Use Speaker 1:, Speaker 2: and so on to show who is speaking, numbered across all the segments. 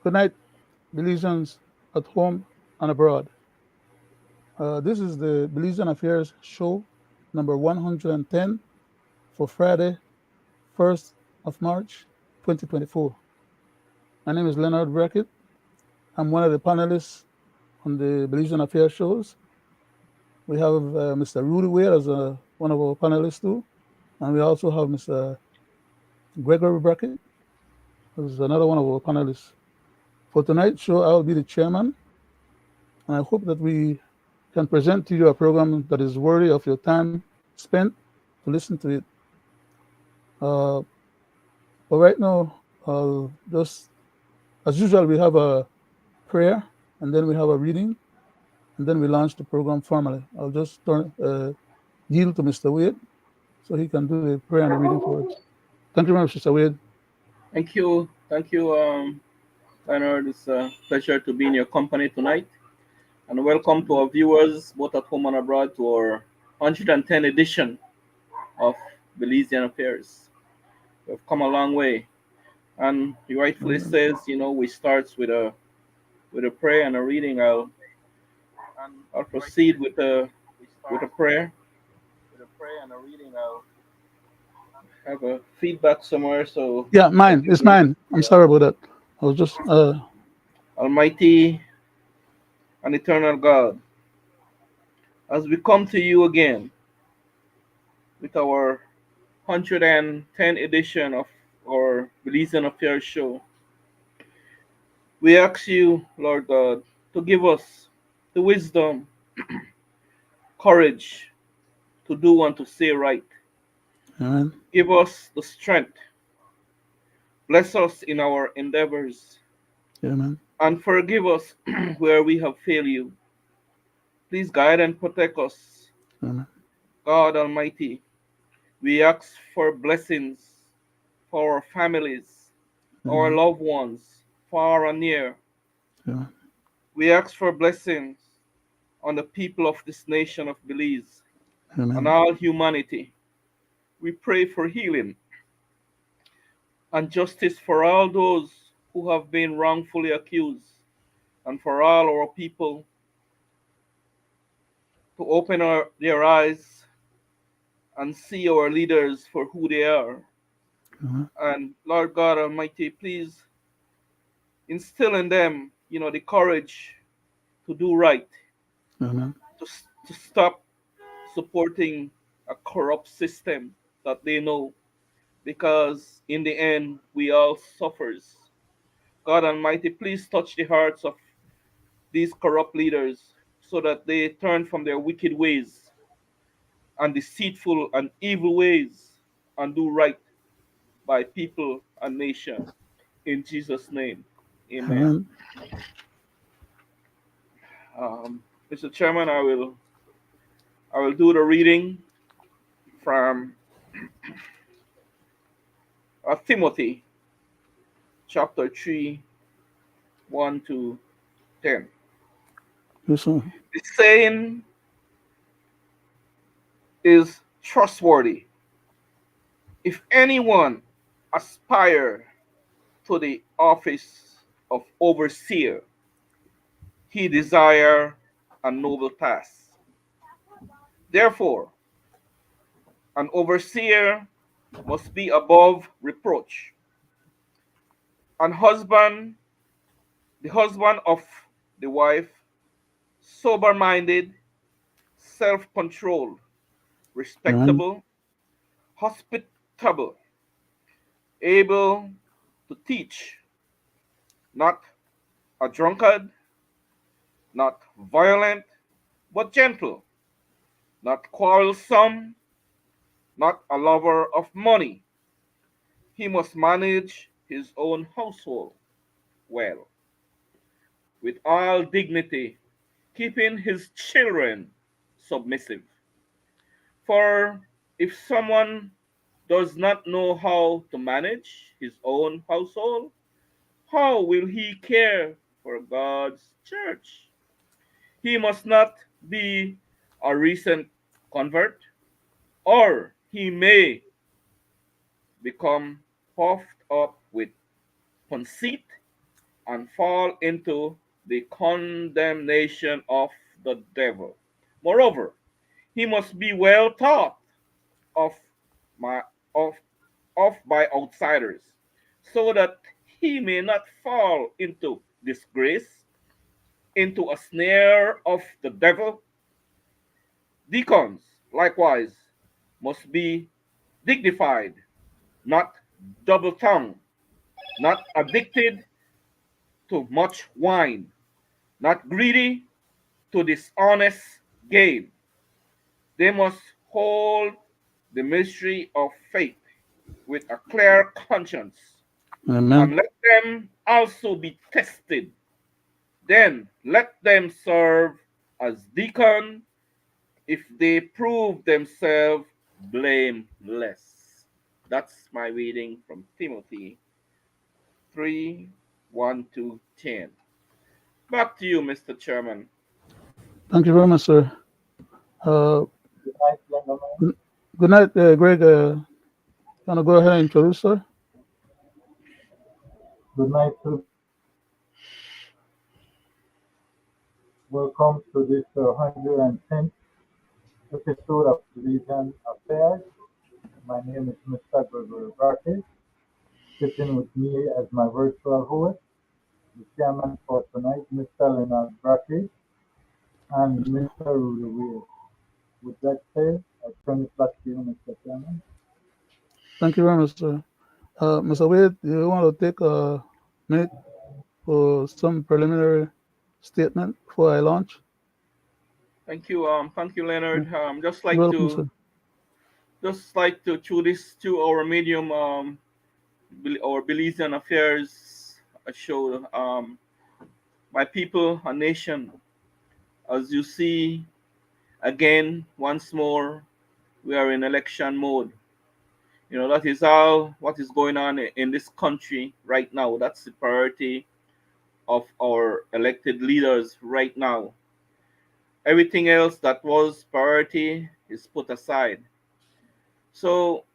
Speaker 1: Good night, Belizeans at home and abroad. This is the Belizean Affairs Show number 110 for Friday, 1st of March, 2024. My name is Leonard Brackett. I'm one of the panelists on the Belizean Affairs shows. We have Mr. Roody as one of our panelists too. And we also have Mr. Gregory Brackett, who's another one of our panelists. For tonight's show, I'll be the chairman, and I hope that we can present to you a program that is worthy of your time spent to listen to it. Uh, but right now, just as usual, we have a prayer, and then we have a reading, and then we launch the program formally. I'll just yield to Mr. Wade so he can do the prayer and the reading for us. Thank you very much, Mr. Wade.
Speaker 2: Thank you, Leonard. It's a pleasure to be in your company tonight, and welcome to our viewers, both at home and abroad, to our 110 edition of Belizean Affairs. We've come a long way, and he rightfully
Speaker 1: Amen.
Speaker 2: says, we start with a prayer and a reading. I'll proceed with a prayer. Have a feedback somewhere, so
Speaker 1: Yeah, mine.
Speaker 2: forgive
Speaker 1: It's
Speaker 2: me.
Speaker 1: mine. I'm sorry about that. I was just,
Speaker 2: Almighty and eternal God, as we come to you again with our 110 edition of our Belizean Affairs show, we ask you, Lord God, to give us the wisdom, courage to do and to say right.
Speaker 1: amen.
Speaker 2: Give us the strength. Bless us in our endeavors
Speaker 1: Amen.
Speaker 2: and forgive us where we have failed you. Please guide and protect us,
Speaker 1: Amen.
Speaker 2: God Almighty. We ask for blessings for our families, our
Speaker 1: Amen.
Speaker 2: loved ones, far and near.
Speaker 1: Amen.
Speaker 2: We ask for blessings on the people of this nation of Belize and
Speaker 1: Amen.
Speaker 2: all humanity. We pray for healing and justice for all those who have been wrongfully accused, and for all our people to open their eyes and see our leaders for who they are.
Speaker 1: Amen.
Speaker 2: And Lord God Almighty, please instill in them, the courage to do right,
Speaker 1: Amen.
Speaker 2: to stop supporting a corrupt system that they know, because in the end we all suffers. God Almighty, please touch the hearts of these corrupt leaders so that they turn from their wicked ways and deceitful and evil ways and do right by people and nation. In Jesus' name, amen.
Speaker 1: Amen.
Speaker 2: Mr. Chairman, I will do the reading from Timothy chapter 3, 1 to 10.
Speaker 1: Yes, sir.
Speaker 2: The saying is trustworthy. If anyone aspire to the office of overseer, he desire a noble task. Therefore, an overseer must be above reproach, an husband, the husband of the wife, sober minded, self controlled,
Speaker 1: Amen.
Speaker 2: respectable, hospitable, able to teach, not a drunkard, not violent, but gentle, not quarrelsome, not a lover of money. He must manage his own household well, with all dignity, keeping his children submissive. For if someone does not know how to manage his own household, how will he care for God's church? He must not be a recent convert, or he may become puffed up with conceit and fall into the condemnation of the devil. Moreover, he must be well taught of my of of by outsiders, so that he may not fall into disgrace, into a snare of the devil. Deacons, likewise, must be dignified, not double tongued, not addicted to much wine, not greedy to dishonest gain. They must hold the mystery of faith with a clear conscience,
Speaker 1: Amen.
Speaker 2: and let them also be tested. Then let them serve as deacon if they prove themselves blameless. That's my reading from Timothy 3 1 to 10. Back to you, Mr. Chairman.
Speaker 1: Thank you very much, sir. Uh,
Speaker 3: Good night, gentlemen.
Speaker 1: good, good night, Greg. Gonna go ahead and introduce, sir.
Speaker 3: Good night to the panelists. Welcome to this 110th episode of Belizean Affairs. My name is Mr. Gregory Brackett. Sitting with me as my virtual host, the chairman for tonight, Mr. Leonard Brackett, and Mr. Roody. With that said, I turn it back to you, Mr. Chairman.
Speaker 1: Thank you very much, sir. Mr. Wade, do you want to take a minute for some preliminary statement before I launch?
Speaker 2: Thank you,
Speaker 1: Yeah.
Speaker 2: Leonard. Just
Speaker 1: You're
Speaker 2: like
Speaker 1: welcome,
Speaker 2: to,
Speaker 1: sir.
Speaker 2: through this 2 hour medium, our Belizean affairs show, my people, a nation. As you see, again, once more, we are in election mode. That is all what is going on in this country right now. That's the priority of our elected leaders right now. Everything else that was priority is put aside. So,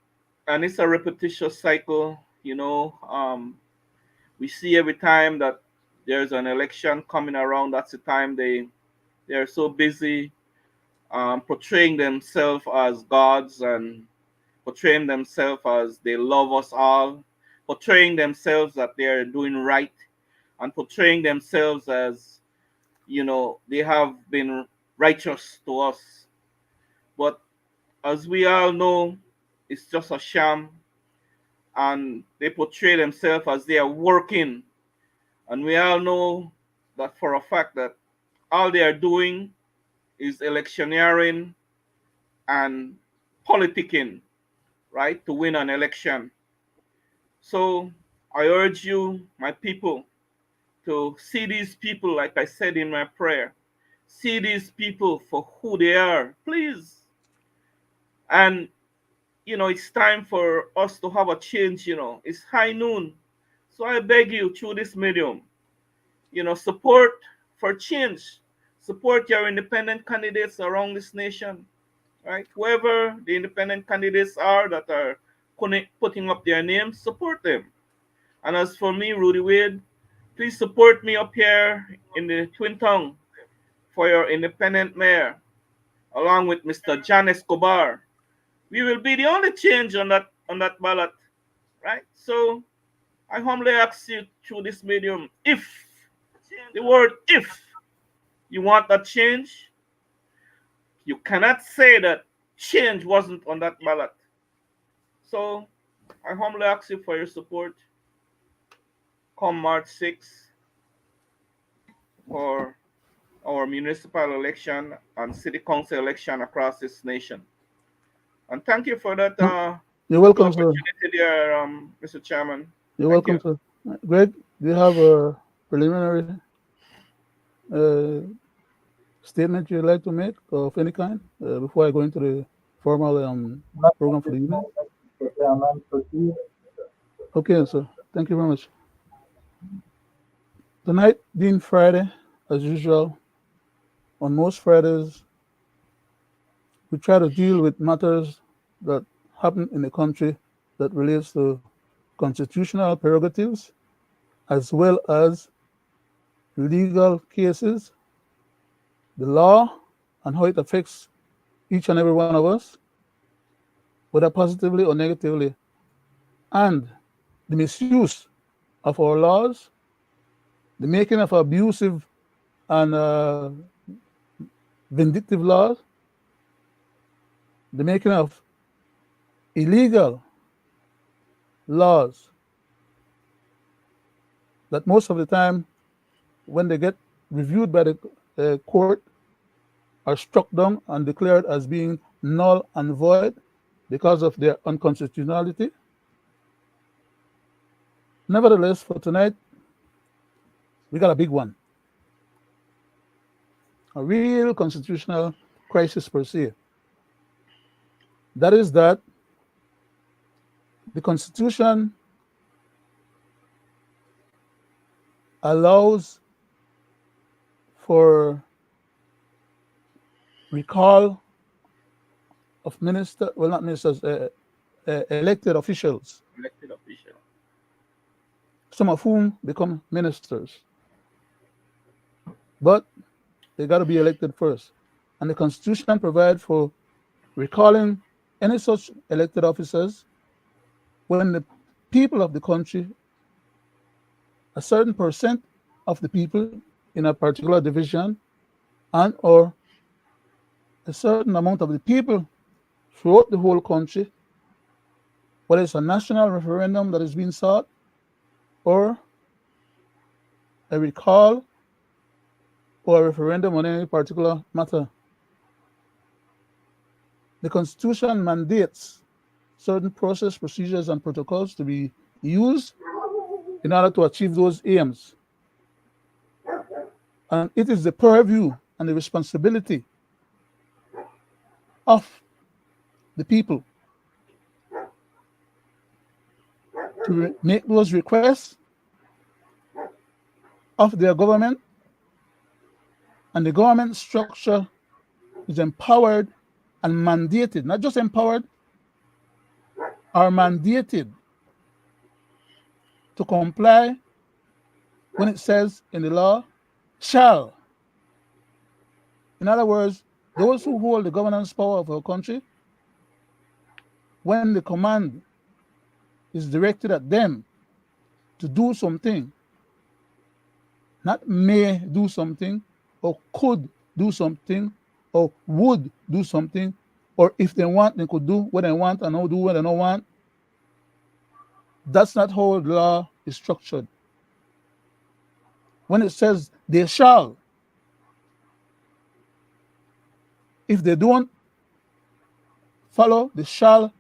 Speaker 2: and it's a repetitious cycle. We see every time that there's an election coming around, that's the time they're so busy portraying themselves as gods, and portraying themselves as they love us all, portraying themselves that they are doing right, and portraying themselves as, they have been righteous to us. But as we all know, it's just a sham, and they portray themselves as they are working. And we all know that for a fact that all they are doing is electioneering and politicking, right, to win an election. So I urge you, my people, to see these people, like I said in my prayer, see these people for who they are, please. And, it's time for us to have a change. It's high noon. So I beg you, through this medium, support for change. Support your independent candidates around this nation, right? Whoever the independent candidates are that are putting up their names, support them. And as for me, Rudy Wade, please support me up here in the Twin Tongue for your independent mayor, along with Mr. Jan Escobar. We will be the only change on that ballot, right? So I humbly ask you through this medium, if the word if you want that change, you cannot say that change wasn't on that ballot. So I humbly ask you for your support come March 6th for our municipal election and city council election across this nation. And thank you for that
Speaker 1: No, you're
Speaker 2: good
Speaker 1: welcome, sir.
Speaker 2: opportunity there, Mr. Chairman.
Speaker 1: You're
Speaker 2: Thank
Speaker 1: welcome,
Speaker 2: you.
Speaker 1: sir. Greg, do you have a preliminary uh, statement you'd like to make of any kind before I go into the formal
Speaker 3: Not at
Speaker 1: program for
Speaker 3: this
Speaker 1: the evening?
Speaker 3: moment, Mr. Chairman. Proceed.
Speaker 1: Okay, sir. Thank you very much. Tonight being Friday, as usual, on most Fridays, we try to deal with matters that happen in the country that relates to constitutional prerogatives as well as legal cases, the law, and how it affects each and every one of us, whether positively or negatively, and the misuse of our laws, the making of abusive and vindictive laws, the making of illegal laws that most of the time, when they get reviewed by the court, are struck down and declared as being null and void because of their unconstitutionality. Nevertheless, for tonight, we got a big one, a real constitutional crisis per se. That is that the Constitution allows for recall of minister, well, not ministers, elected officials,
Speaker 2: Elected official.
Speaker 1: some of whom become ministers, but they got to be elected first. And the Constitution provides for recalling any such elected officers when the people of the country, a certain percent of the people in a particular division, and or a certain amount of the people throughout the whole country, whether it's a national referendum that is being sought or a recall or a referendum on any particular matter. The Constitution mandates certain process, procedures, and protocols to be used in order to achieve those aims. And it is the purview and the responsibility of the people to make those requests of their government, and the government structure is empowered and mandated, not just empowered, are mandated to comply when it says in the law, shall. In other words, those who hold the governance power of our country, when the command is directed at them to do something, not may do something, or could do something, or would do something, or if they want, they could do what they want and not do what they don't want. That's not how the law is structured. When it says they shall, if they don't follow the shall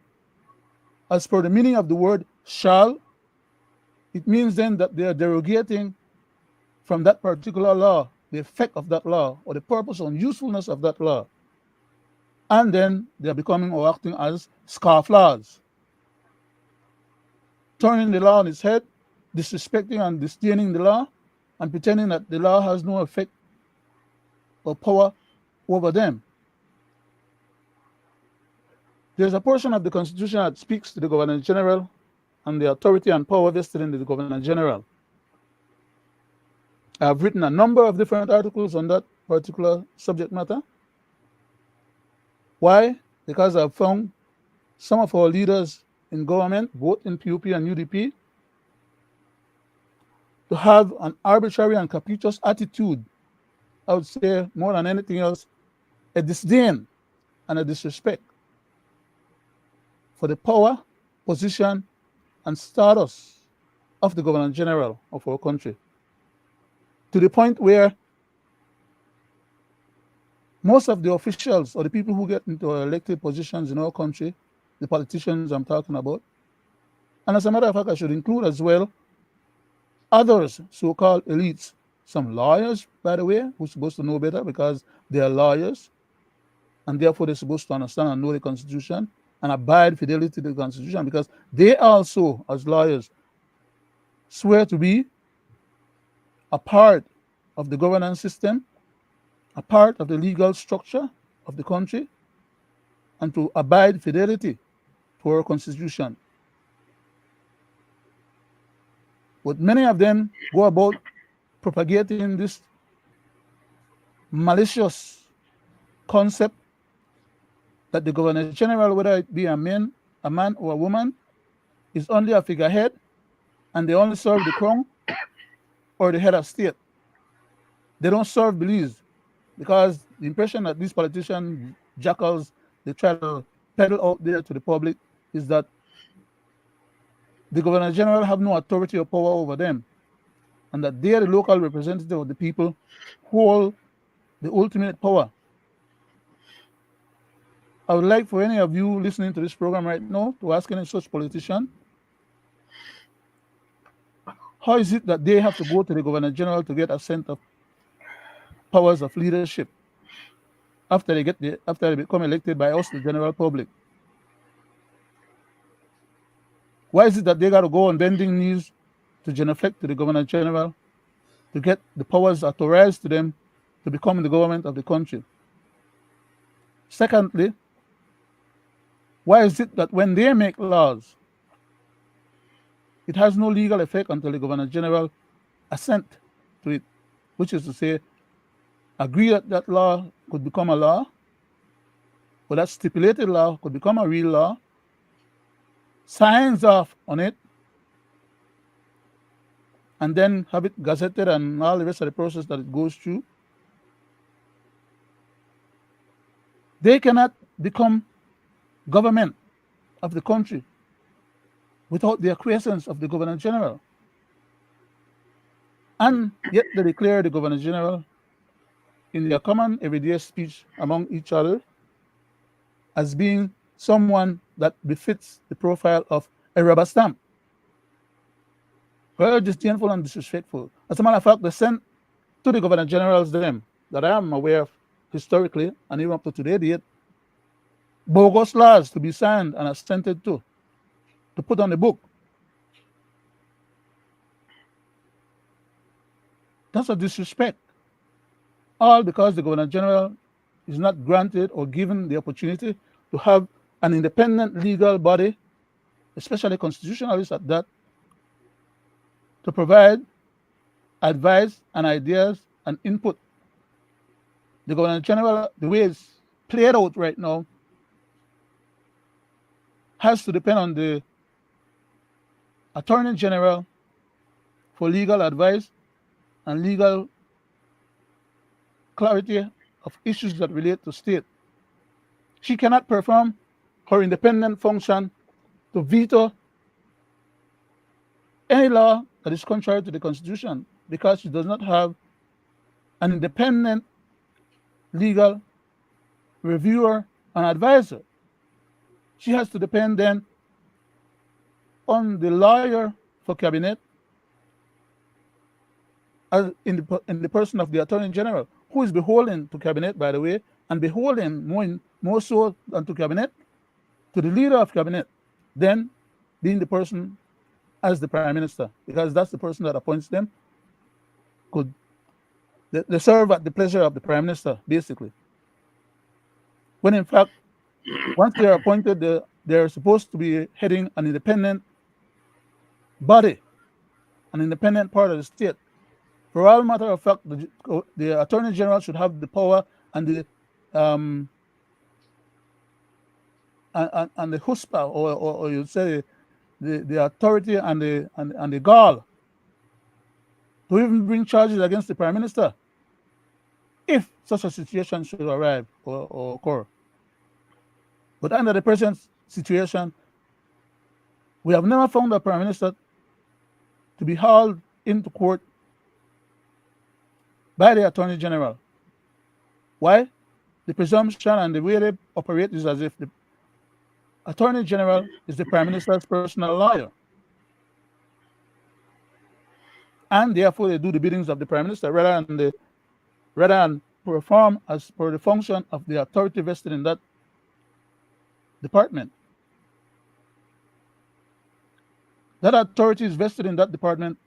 Speaker 1: as per the meaning of the word shall, it means then that they are derogating from that particular law, the effect of that law, or the purpose and usefulness of that law. And then they are becoming or acting as scofflaws, turning the law on its head, disrespecting and disdaining the law, and pretending that the law has no effect or power over them. There's a portion of the Constitution that speaks to the Governor General and the authority and power vested in the Governor General. I have written a number of different articles on that particular subject matter. Why? Because I've found some of our leaders in government, both in PUP and UDP, to have an arbitrary and capricious attitude. I would say more than anything else, a disdain and a disrespect for the power, position, and status of the Governor General of our country, to the point where most of the officials or the people who get into elected positions in our country, the politicians I'm talking about, and as a matter of fact, I should include as well others, so-called elites, some lawyers, by the way, who are supposed to know better because they are lawyers, and therefore they're supposed to understand and know the Constitution and abide fidelity to the Constitution, because they also, as lawyers, swear to be a part of the governance system, a part of the legal structure of the country, and to abide fidelity to our Constitution. But many of them go about propagating this malicious concept that the Governor General, whether it be a man or a woman, is only a figurehead and they only serve the crown or the head of state. They don't serve Belize because the impression that these politician jackals they try to peddle out there to the public is that the Governor General have no authority or power over them, and that they are the local representative of the people who hold the ultimate power. I would like for any of you listening to this program right now to ask any such politician, how is it that they have to go to the Governor General to get assent of powers of leadership after they become elected by us, the general public? Why is it that they got to go on bending knees to genuflect to the Governor General to get the powers authorized to them to become the government of the country? Secondly, why is it that when they make laws, it has no legal effect until the Governor General assent to it, which is to say, agree that that law could become a law, or that stipulated law could become a real law, signs off on it, and then have it gazetted and all the rest of the process that it goes through? They cannot become government of the country without the acquiescence of the Governor General. And yet they declare the Governor General in their common everyday speech among each other as being someone that befits the profile of a rubber stamp. Very disdainful and disrespectful. As a matter of fact, they sent to the Governor Generals them that I am aware of historically and even up to today date, bogus laws to be signed and assented to put on the book. That's a disrespect. All because the Governor General is not granted or given the opportunity to have an independent legal body, especially constitutionalists at that, to provide advice and ideas and input. The Governor General, the way it's played out right now, has to depend on the Attorney General for legal advice and legal clarity of issues that relate to state. She cannot perform her independent function to veto any law that is contrary to the Constitution because she does not have an independent legal reviewer and advisor. She has to depend then on the lawyer for cabinet as in the person of the Attorney General, who is beholden to cabinet, by the way, and beholden more so than to cabinet, to the leader of cabinet, then being the person as the prime minister, because that's the person that appoints them. They serve at the pleasure of the prime minister, basically. When in fact, once they are appointed, they're supposed to be heading an independent body, an independent part of the state. For all matter of fact, the Attorney General should have the power and the chutzpah, or you'd say the authority and the gall to even bring charges against the prime minister if such a situation should arrive or occur. But under the present situation, we have never found a prime minister to be hauled into court by the Attorney General. Why? The presumption and the way they operate is as if the Attorney General is the Prime Minister's personal lawyer. And therefore they do the biddings of the Prime Minister rather than perform as per the function of the authority vested in that department. That authority is vested in that department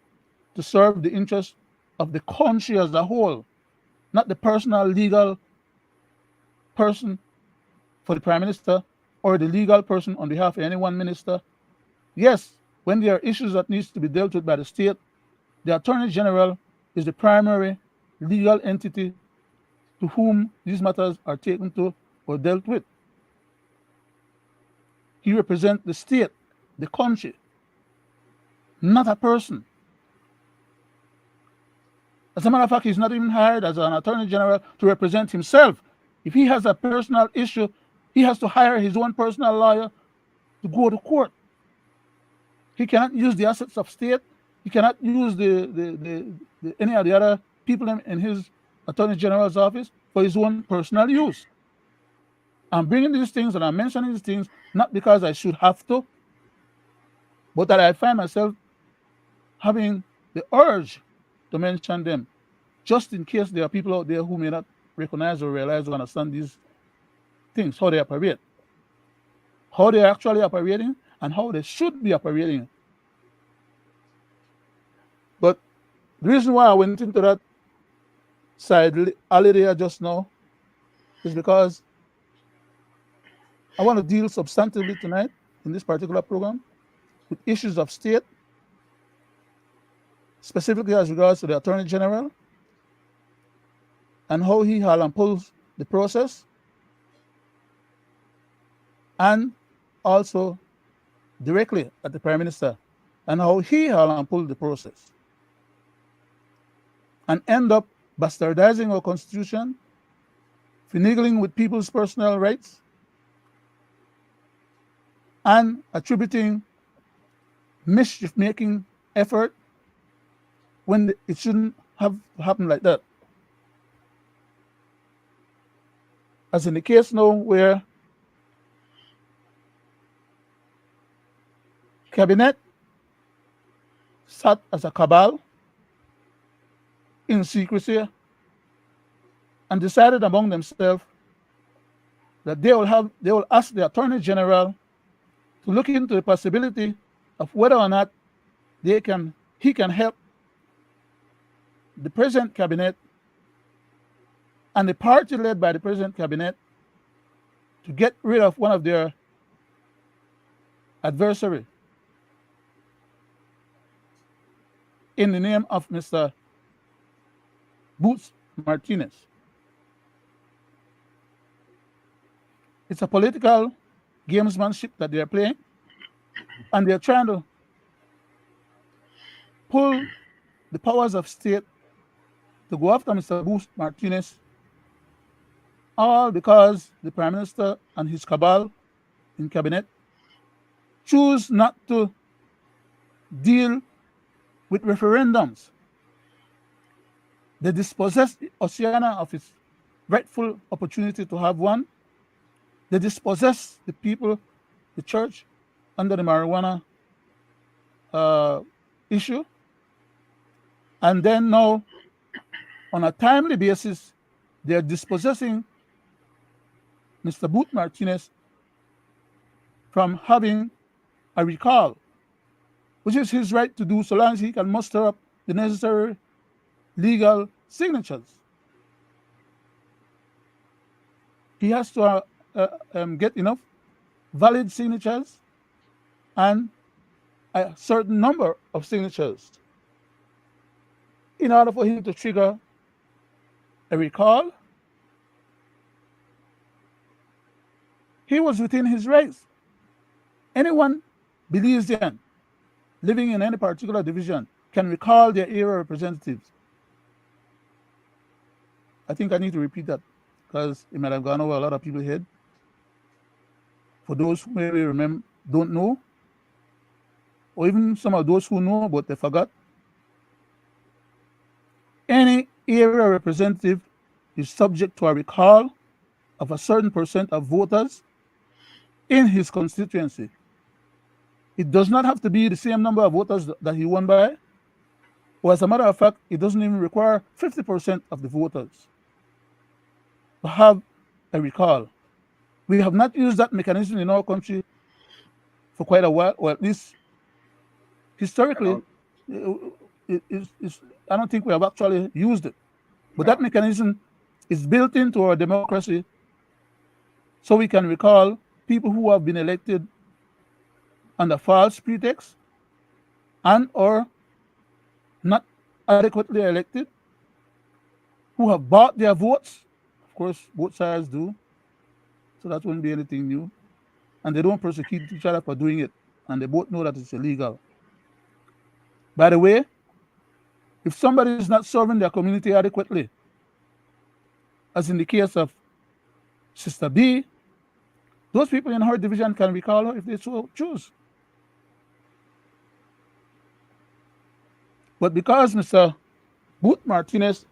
Speaker 1: to serve the interests of the country as a whole, not the personal legal person for the Prime Minister or the legal person on behalf of any one minister. Yes, when there are issues that needs to be dealt with by the state, the Attorney General is the primary legal entity to whom these matters are taken to or dealt with. He represents the state, the country, not a person. As a matter of fact, he's not even hired as an attorney general to represent himself. If he has a personal issue, he has to hire his own personal lawyer to go to court. He cannot use the assets of state. He cannot use any of the other people in his attorney general's office for his own personal use. I'm bringing these things and I'm mentioning these things not because I should have to, but that I find myself having the urge to mention them, just in case there are people out there who may not recognize or realize or understand these things, how they operate, how they're actually operating, and how they should be operating. But the reason why I went into that side alley there just now is because I want to deal substantively tonight in this particular program with issues of state, specifically as regards to the Attorney General and how he has imposed the process, and also directly at the Prime Minister and how he has imposed the process, and end up bastardizing our Constitution, finagling with people's personal rights, and attributing mischief-making effort when it shouldn't have happened like that. As in the case now where cabinet sat as a cabal in secrecy and decided among themselves that they will ask the Attorney General to look into the possibility of whether or not he can help the present cabinet and the party led by the present cabinet to get rid of one of their adversary in the name of Mr. Boots Martinez. It's a political gamesmanship that they're playing, and they're trying to pull the powers of state to go after Mr. Boots Martinez, all because the Prime Minister and his cabal in cabinet choose not to deal with referendums. They dispossess Oceania of its rightful opportunity to have one. They dispossess the people, the church, under the marijuana issue. And then now, on a timely basis, they're dispossessing Mr. Boot Martinez from having a recall, which is his right to do so long as he can muster up the necessary legal signatures. He has to get enough valid signatures and a certain number of signatures in order for him to trigger a recall. He was within his rights. Anyone Belizean living in any particular division can recall their area representatives. I think I need to repeat that because it might have gone over a lot of people's head. For those who maybe don't know, or even some of those who know but they forgot, any area representative is subject to a recall of a certain percent of voters in his constituency. It does not have to be the same number of voters that he won by, or as a matter of fact, it doesn't even require 50% of the voters to have a recall. We have not used that mechanism in our country for quite a while, or at least historically, I don't think we have actually used it. But that mechanism is built into our democracy so we can recall people who have been elected under false pretext and or not adequately elected, who have bought their votes. Of course, both sides do, so that wouldn't be anything new. And they don't persecute each other for doing it, and they both know that it's illegal. By the way, if somebody is not serving their community adequately, as in the case of Sister B, those people in her division can recall her if they so choose. But because Mr. Booth Martinez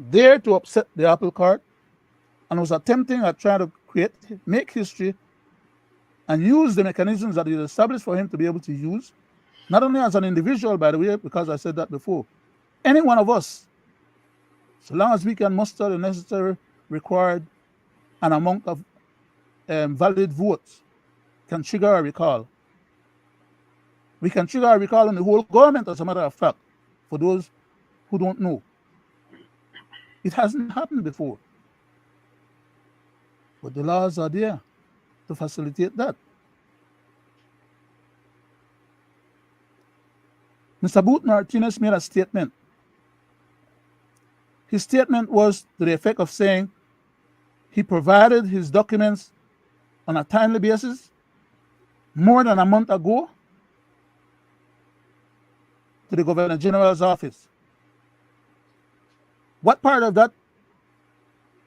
Speaker 1: dared to upset the apple cart and was attempting at trying to make history and use the mechanisms that is established for him to be able to use, not only as an individual, by the way, because I said that before, any one of us, so long as we can muster the necessary required an amount of valid votes, can trigger a recall. We can trigger a recall on the whole government, as a matter of fact, for those who don't know. It hasn't happened before. But the laws are there to facilitate that. Mr. Booth Martinez made a statement. His statement was to the effect of saying he provided his documents on a timely basis more than a month ago to the Governor General's office. What part of that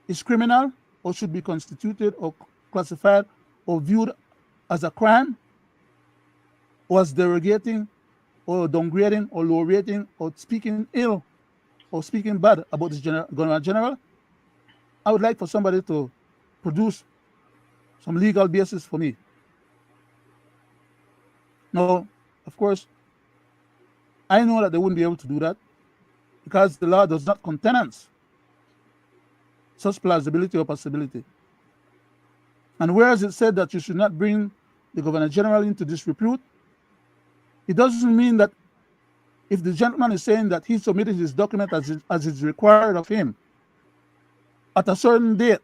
Speaker 1: is criminal or should be constituted or classified or viewed as a crime, or as derogating or downgrading or low rating or speaking ill or speaking bad about the Governor General, I would like for somebody to produce some legal basis for me. Now, of course, I know that they wouldn't be able to do that because the law does not countenance such plausibility or possibility. And whereas it said that you should not bring the Governor General into disrepute, it doesn't mean that if the gentleman is saying that he submitted his document as is required of him at a certain date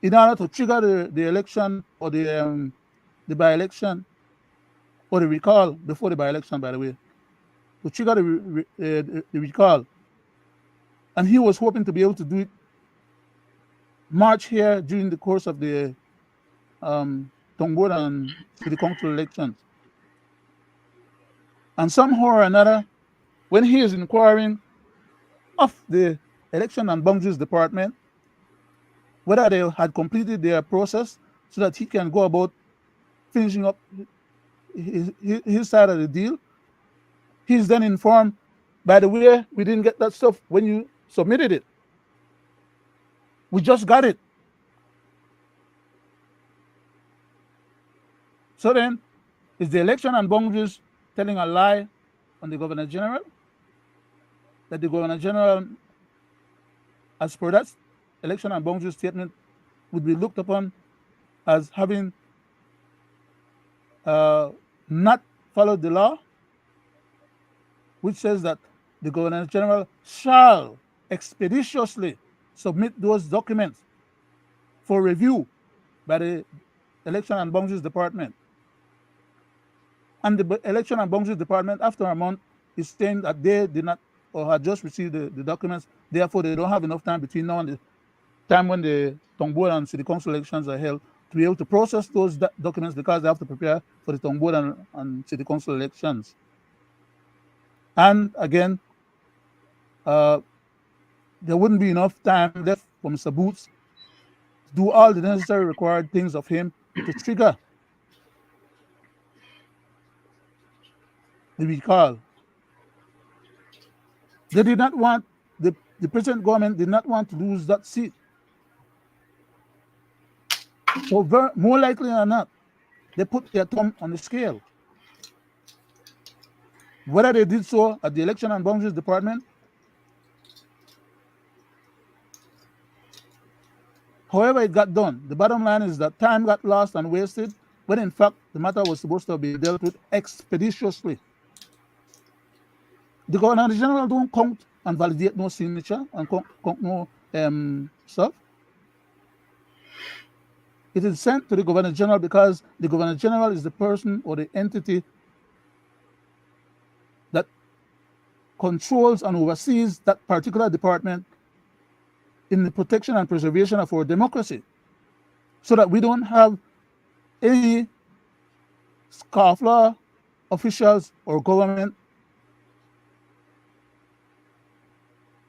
Speaker 1: in order to trigger the election or the by-election or the recall before the by-election, by the way, to trigger the recall, and he was hoping to be able to do it March here during the course of the Tongboard and City Council elections. And somehow or another, when he is inquiring of the Election and Boundaries Department whether they had completed their process so that he can go about finishing up his side of the deal, he's then informed, by the way, we didn't get that stuff when you submitted it. We just got it. So then, is the Election and Boundaries telling a lie on the Governor General? That the Governor General, as per that Election and Boundaries statement, would be looked upon as having not followed the law, which says that the Governor General shall expeditiously submit those documents for review by the Election and Boundaries Department. And the Election and Boundaries Department, after a month, is saying that they did not or had just received the documents. Therefore, they don't have enough time between now and the time when the Tongboard and City Council elections are held to be able to process those documents because they have to prepare for the Tongboard and City Council elections. And again, there wouldn't be enough time left for Mr. Boots to do all the necessary required things of him to trigger the recall. They did not want, the present government did not want to lose that seat. So more likely than not, they put their thumb on the scale. Whether they did so at the Election and Boundaries Department, however it got done, the bottom line is that time got lost and wasted when in fact the matter was supposed to be dealt with expeditiously. The Governor General don't count and validate no signature and count no stuff. It is sent to the Governor General because the Governor General is the person or the entity that controls and oversees that particular department in the protection and preservation of our democracy, so that we don't have any scofflaw officials or government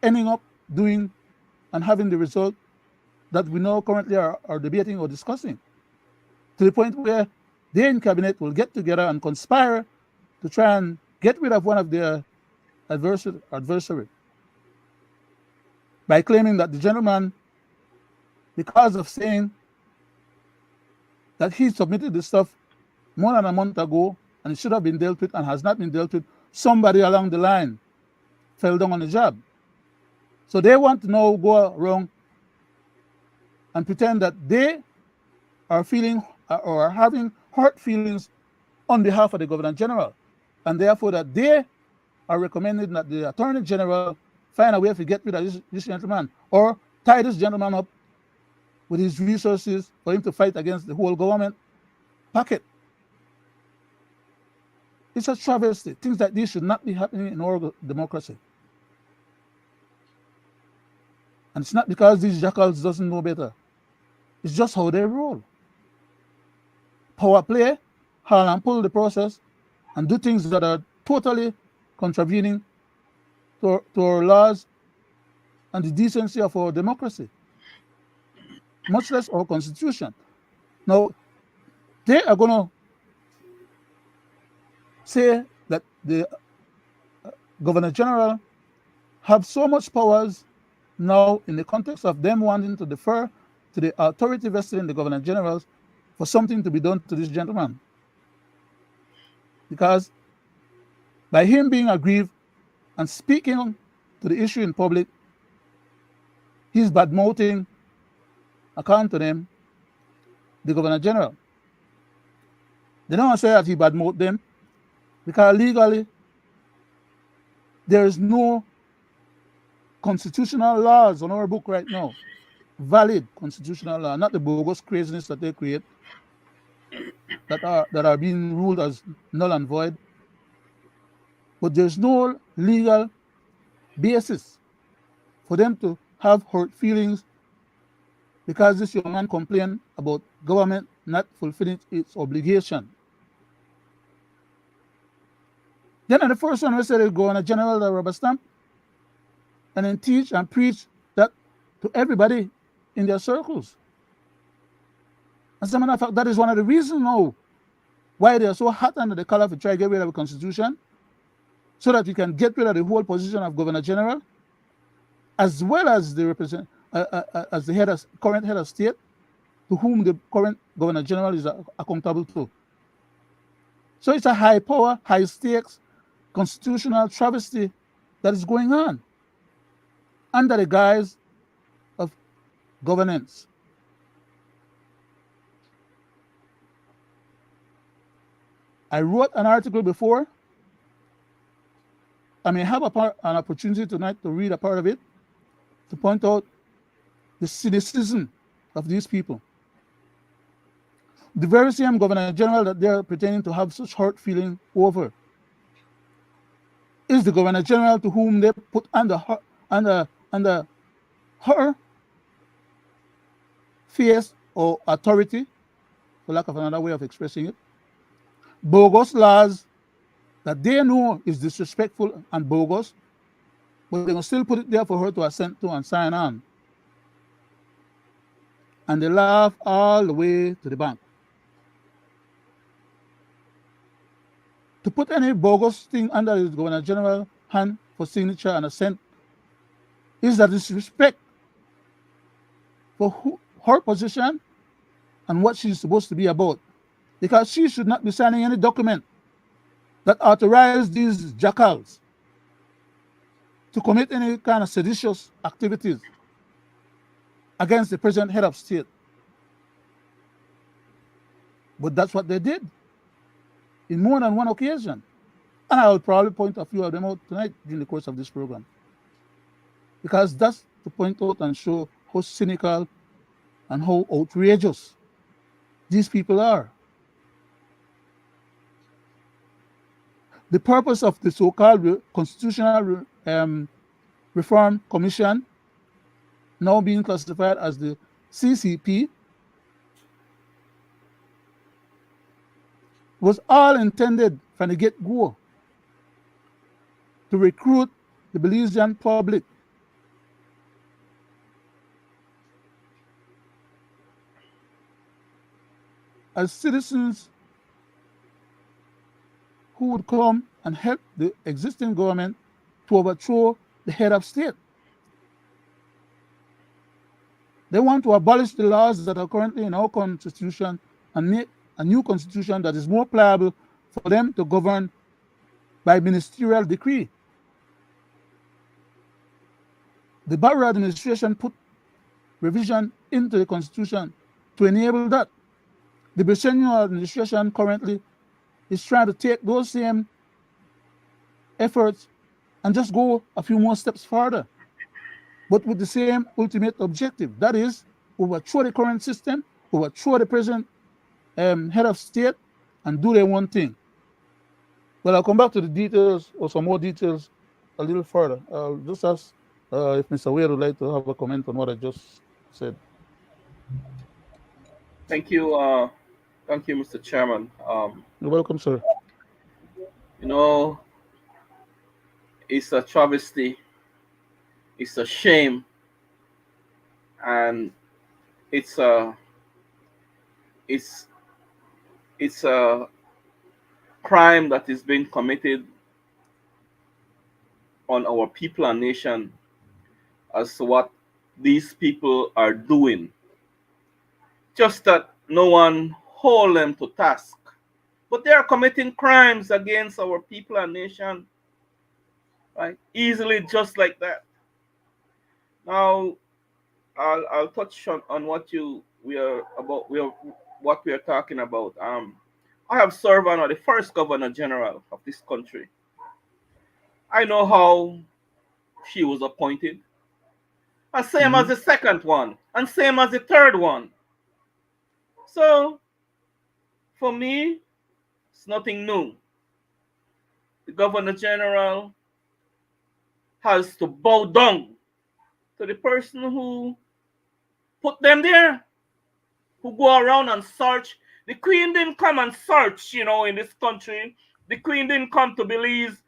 Speaker 1: ending up doing and having the result that we now currently are debating or discussing, to the point where they in cabinet will get together and conspire to try and get rid of one of their adversary by claiming that the gentleman, because of saying that he submitted the stuff more than a month ago and it should have been dealt with and has not been dealt with, somebody along the line fell down on the job. So they want to now go around and pretend that they are feeling or are having hurt feelings on behalf of the Governor General, and therefore that they are recommending that the Attorney General find a way to get rid of this gentleman or tie this gentleman up with his resources for him to fight against the whole government packet. It's a travesty. Things like this should not be happening in our democracy. And it's not because these jackals doesn't know better. It's just how they roll. Power play, haul and pull the process, and do things that are totally contravening to our laws and the decency of our democracy, much less our constitution. Now, they are going to say that the Governor General have so much powers now in the context of them wanting to defer to the authority vested in the Governor Generals for something to be done to this gentleman. Because by him being aggrieved and speaking to the issue in public, he's bad-mouthing, according to them, the Governor General. They don't want to say that he bad-mouthed them, because legally, there is no constitutional laws on our book right now, valid constitutional law, not the bogus craziness that they create, that are being ruled as null and void. But there's no legal basis for them to have hurt feelings because this young man complained about government not fulfilling its obligation. Then the first one we said they go on a general rubber stamp and then teach and preach that to everybody in their circles. As a matter of fact, that is one of the reasons now why they are so hot under the collar to try to get rid of the Constitution, so that we can get rid of the whole position of Governor General, as well as the as the current head of state, to whom the current Governor General is accountable to. So it's a high power, high stakes constitutional travesty that is going on under the guise of governance. I wrote an article before. I may have an opportunity tonight to read a part of it, to point out the cynicism of these people. The very same Governor General that they're pretending to have such hurt feeling over is the Governor General to whom they put under her face or authority, for lack of another way of expressing it, bogus laws that they know is disrespectful and bogus, but they're going to still put it there for her to assent to and sign on. And they laugh all the way to the bank. To put any bogus thing under the Governor General hand for signature and assent is a disrespect for her position and what she's supposed to be about. Because she should not be signing any document that authorizes these jackals to commit any kind of seditious activities against the present head of state. But that's what they did in more than one occasion. And I will probably point a few of them out tonight during the course of this program. Because that's to point out and show how cynical and how outrageous these people are. The purpose of the so-called Constitutional Reform Commission, now being classified as the CCP, was all intended from the get-go to recruit the Belizean public as citizens who would come and help the existing government to overthrow the head of state. They want to abolish the laws that are currently in our constitution and make a new constitution that is more pliable for them to govern by ministerial decree. The Barrow administration put revision into the constitution to enable that. The Belizean administration currently is trying to take those same efforts and just go a few more steps further, but with the same ultimate objective. That is, overthrow the current system, overthrow the present head of state, and do their one thing. Well, I'll come back to the details or some more details a little further. I'll just ask if Mr. Wade would like to have a comment on what I just said.
Speaker 2: Thank you, Mr. Chairman.
Speaker 1: You're welcome, sir.
Speaker 2: You know, it's a travesty, it's a shame, and it's a it's it's a crime that is being committed on our people and nation as to what these people are doing. Just that no one hold them to task. But they are committing crimes against our people and nation, right? Easily, just like that. Now, I'll touch on what what we are talking about. I have served under the first Governor General of this country. I know how she was appointed, and same as the second one, and same as the third one. So, for me, it's nothing new. The Governor General has to bow down to the person who put them there, who go around and search. The Queen didn't come and search, in this country. The Queen didn't come to Belize.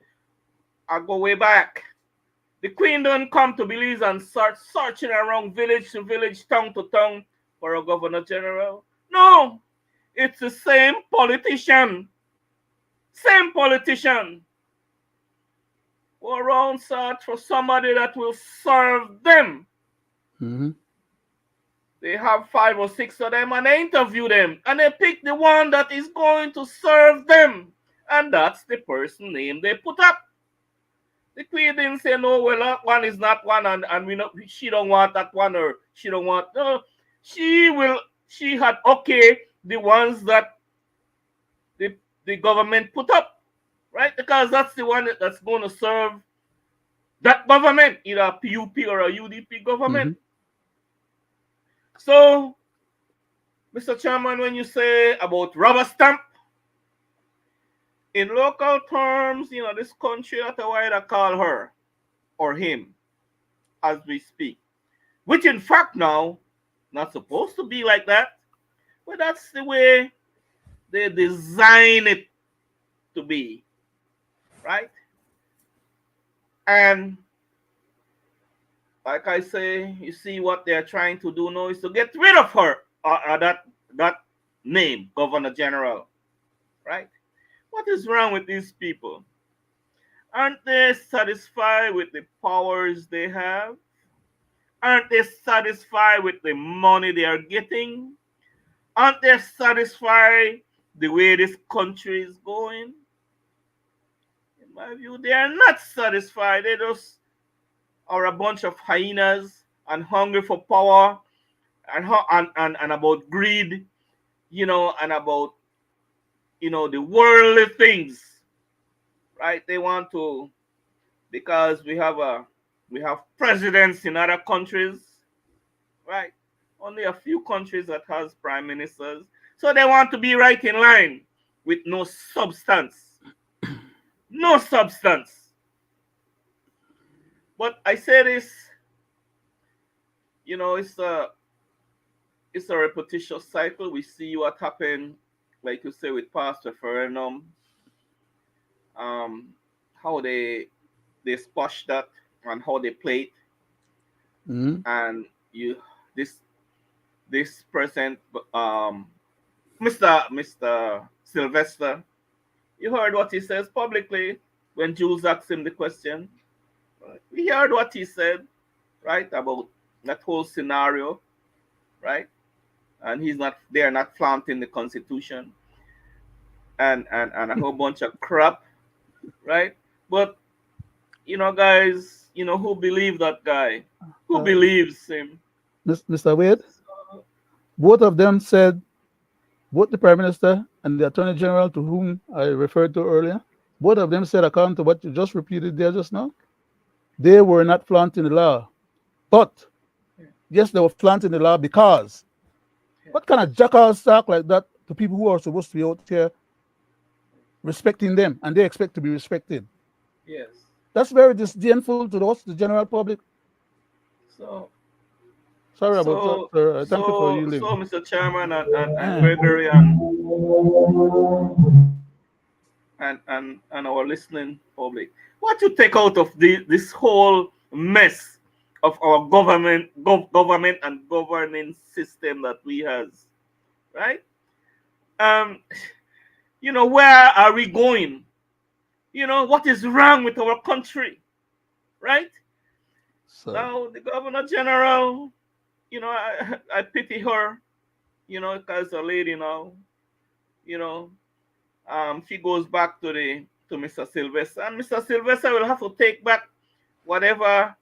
Speaker 2: I go way back. The Queen didn't come to Belize and start searching around village to village, town to town for a Governor General. No, it's the same politician. Same politician. Go around search for somebody that will serve them.
Speaker 1: Mm-hmm.
Speaker 2: They have 5 or 6 of them and they interview them. And they pick the one that is going to serve them. And that's the person name they put up. The Queen didn't say, no, well, that one is not one and she don't want that one or she don't want. No, she had okay the ones that the government put up. Right? Because that's the one that's going to serve that government, either a PUP or a UDP government.
Speaker 1: Mm-hmm.
Speaker 2: So, Mr. Chairman, when you say about rubber stamp, in local terms, this country, that's why they call her or him as we speak. Which in fact now, not supposed to be like that, but that's the way they design it to be. Right? And like I say, you see what they're trying to do now is to get rid of her, that name, Governor General. Right? What is wrong with these people? Aren't they satisfied with the powers they have? Aren't they satisfied with the money they are getting? Aren't they satisfied the way this country is going? In my view, they are not satisfied. They just are a bunch of hyenas and hungry for power and about greed, and about the worldly things, right? They want to, because we have presidents in other countries, right? Only a few countries that has prime ministers, so they want to be right in line with no substance. no substance. But I say this, it's a repetitious cycle. We see what happened, like you say, with Pastor Ferenum, um, how they squash that and how they play it,
Speaker 1: Mm-hmm.
Speaker 2: and you this this present Mr. Sylvester, you heard what he says publicly when Jules asked him the question. Right? We heard what he said, right, about that whole scenario, right? And they're not flaunting the Constitution and a whole bunch of crap, right? But guys, who believe that guy? Who
Speaker 1: Uh,
Speaker 2: believes him?
Speaker 1: Mr. Wade, both of them said, both the Prime Minister and the Attorney General, to whom I referred to earlier, both of them said, according to what you just repeated there just now, they were not flaunting the law. But
Speaker 2: Yeah,
Speaker 1: yes, they were flaunting the law because
Speaker 2: yeah,
Speaker 1: what kind of jackass talk like that to people who are supposed to be out here respecting them and they expect to be respected?
Speaker 2: yes.
Speaker 1: That's very disdainful to us, the general public.
Speaker 2: So,
Speaker 1: Sorry about that,
Speaker 2: so,
Speaker 1: sir. Thank you for
Speaker 2: so,
Speaker 1: yielding.
Speaker 2: Mr. Chairman and Gregory and our listening public, what you take out of this whole mess of our government and governing system that we has, right? Um, where are we going? What is wrong with our country, right?
Speaker 1: So,
Speaker 2: Now the Governor General, I pity her, because a lady now, you know, she goes back to Mr. Sylvester, and Mr. Sylvester will have to take back whatever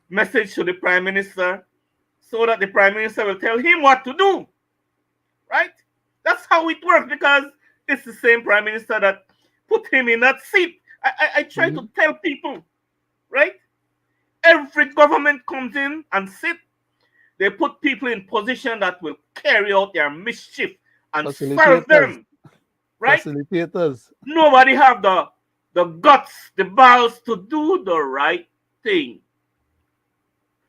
Speaker 2: message to the Prime Minister, so that the Prime Minister will tell him what to do, right? That's how it works, because it's the same Prime Minister that put him in that seat. I try
Speaker 1: mhm,
Speaker 2: to tell people, right? Every government comes in and sit. They put people in position that will carry out their mischief and serve
Speaker 1: facilitators,
Speaker 2: them, right?
Speaker 1: facilitators.
Speaker 2: Nobody have the guts, the balls to do the right thing.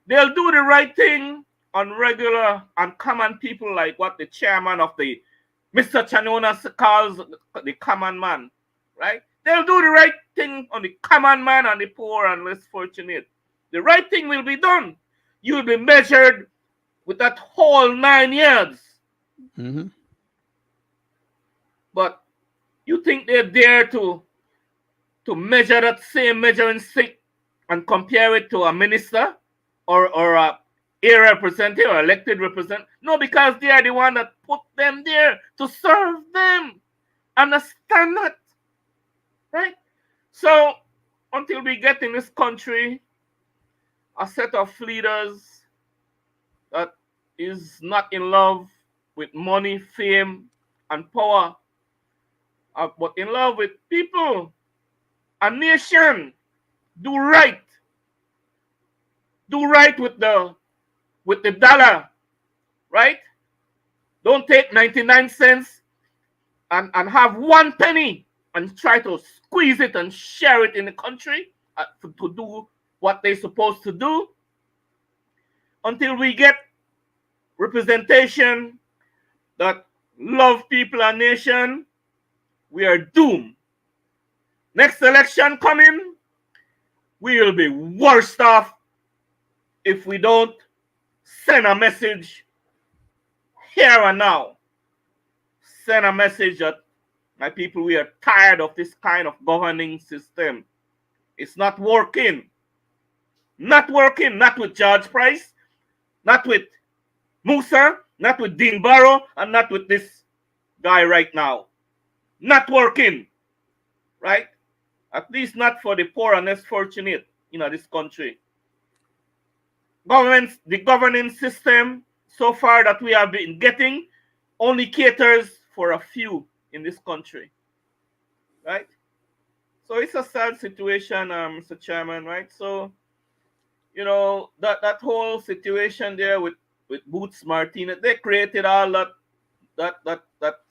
Speaker 2: They'll do the right thing on regular and common people, like what the chairman of the Mr. Chanona calls the common man, right? They'll do the right thing on the common man and the poor and less fortunate. The right thing will be done. You'll be measured with that whole 9 years.
Speaker 1: Hmm.
Speaker 2: But you think they're there to measure that same measuring stick and compare it to a minister or a representative or elected representative? No, because they are the one that put them there to serve them. Understand that, right? So until we get in this country a set of leaders that is not in love with money, fame, and power, but in love with people, a nation, do right, do right with the dollar, right? Don't take 99 cents and have 1 penny and try to squeeze it and share it in the country, to do what they're supposed to do. Until we get representation that love people and nation, we are doomed. Next election coming, we will be worse off if we don't send a message here and now. Send a message that, my people, we are tired of this kind of governing system. It's not working. Not working. Not with George Price, not with Musa, not with Dean Barrow, and not with this guy right now. Not working, right? At least not for the poor and less fortunate in this country. The governing system so far that we have been getting only caters for a few in this country, right? So it's a sad situation, Mr. Chairman, right? So that whole situation there with Boots Martinez, they created all that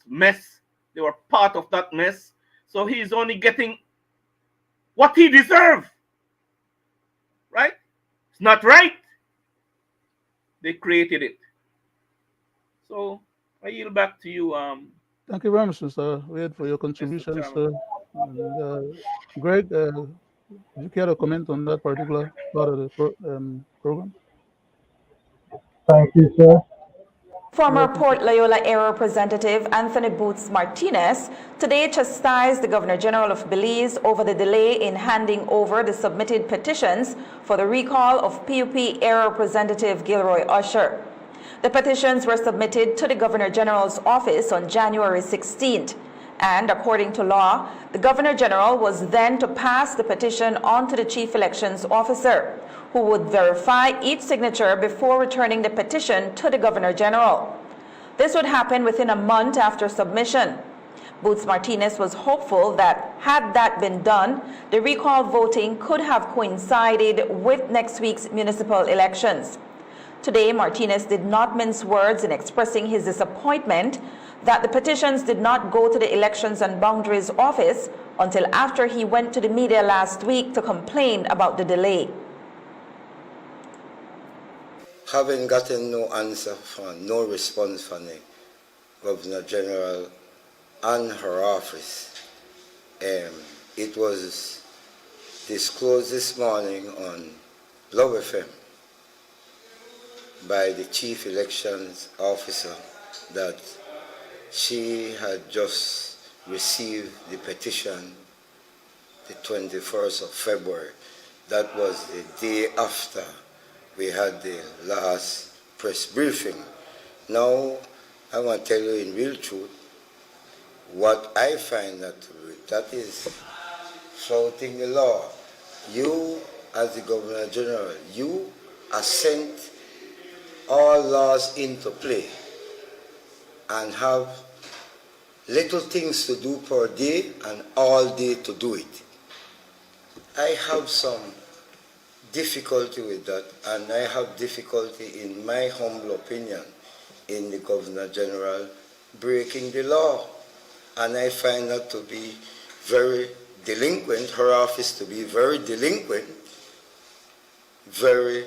Speaker 2: mess. They were part of that mess. So he's only getting what he deserves, right? It's not right. They created it. So I yield back to you,
Speaker 1: Thank you very much, Mr. Wade, for your
Speaker 2: Mr.
Speaker 1: contribution,
Speaker 2: Chairman.
Speaker 1: sir. And, Greg, do you care to comment on that particular part of the program?
Speaker 3: Thank you, sir.
Speaker 1: You're
Speaker 4: Former
Speaker 1: welcome.
Speaker 4: Port Loyola Area Representative Anthony Boots Martinez today chastised the Governor General of Belize over the delay in handing over the submitted petitions for the recall of PUP Area Representative Gilroy Usher. The petitions were submitted to the Governor General's office on January 16th, and according to law, the Governor General was then to pass the petition on to the Chief Elections Officer, who would verify each signature before returning the petition to the Governor General. This would happen within a month after submission. Boots Martinez was hopeful that had that been done, the recall voting could have coincided with next week's municipal elections. Today, Martinez did not mince words in expressing his disappointment that the petitions did not go to the Elections and Boundaries Office until after he went to the media last week to complain about the delay.
Speaker 5: Having gotten no answer no response from the Governor General and her office, it was disclosed this morning on Love FM by the Chief Elections Officer that she had just received the petition the 21st of February. That was the day after we had the last press briefing. Now, I want to tell you in real truth, what I find that is flouting the law. You, as the Governor General, you are sent all laws into play and have little things to do per day and all day to do it. I have some difficulty with that, and I have difficulty, in my humble opinion, in the Governor General breaking the law. And I find that to be very delinquent, her office to be very delinquent, very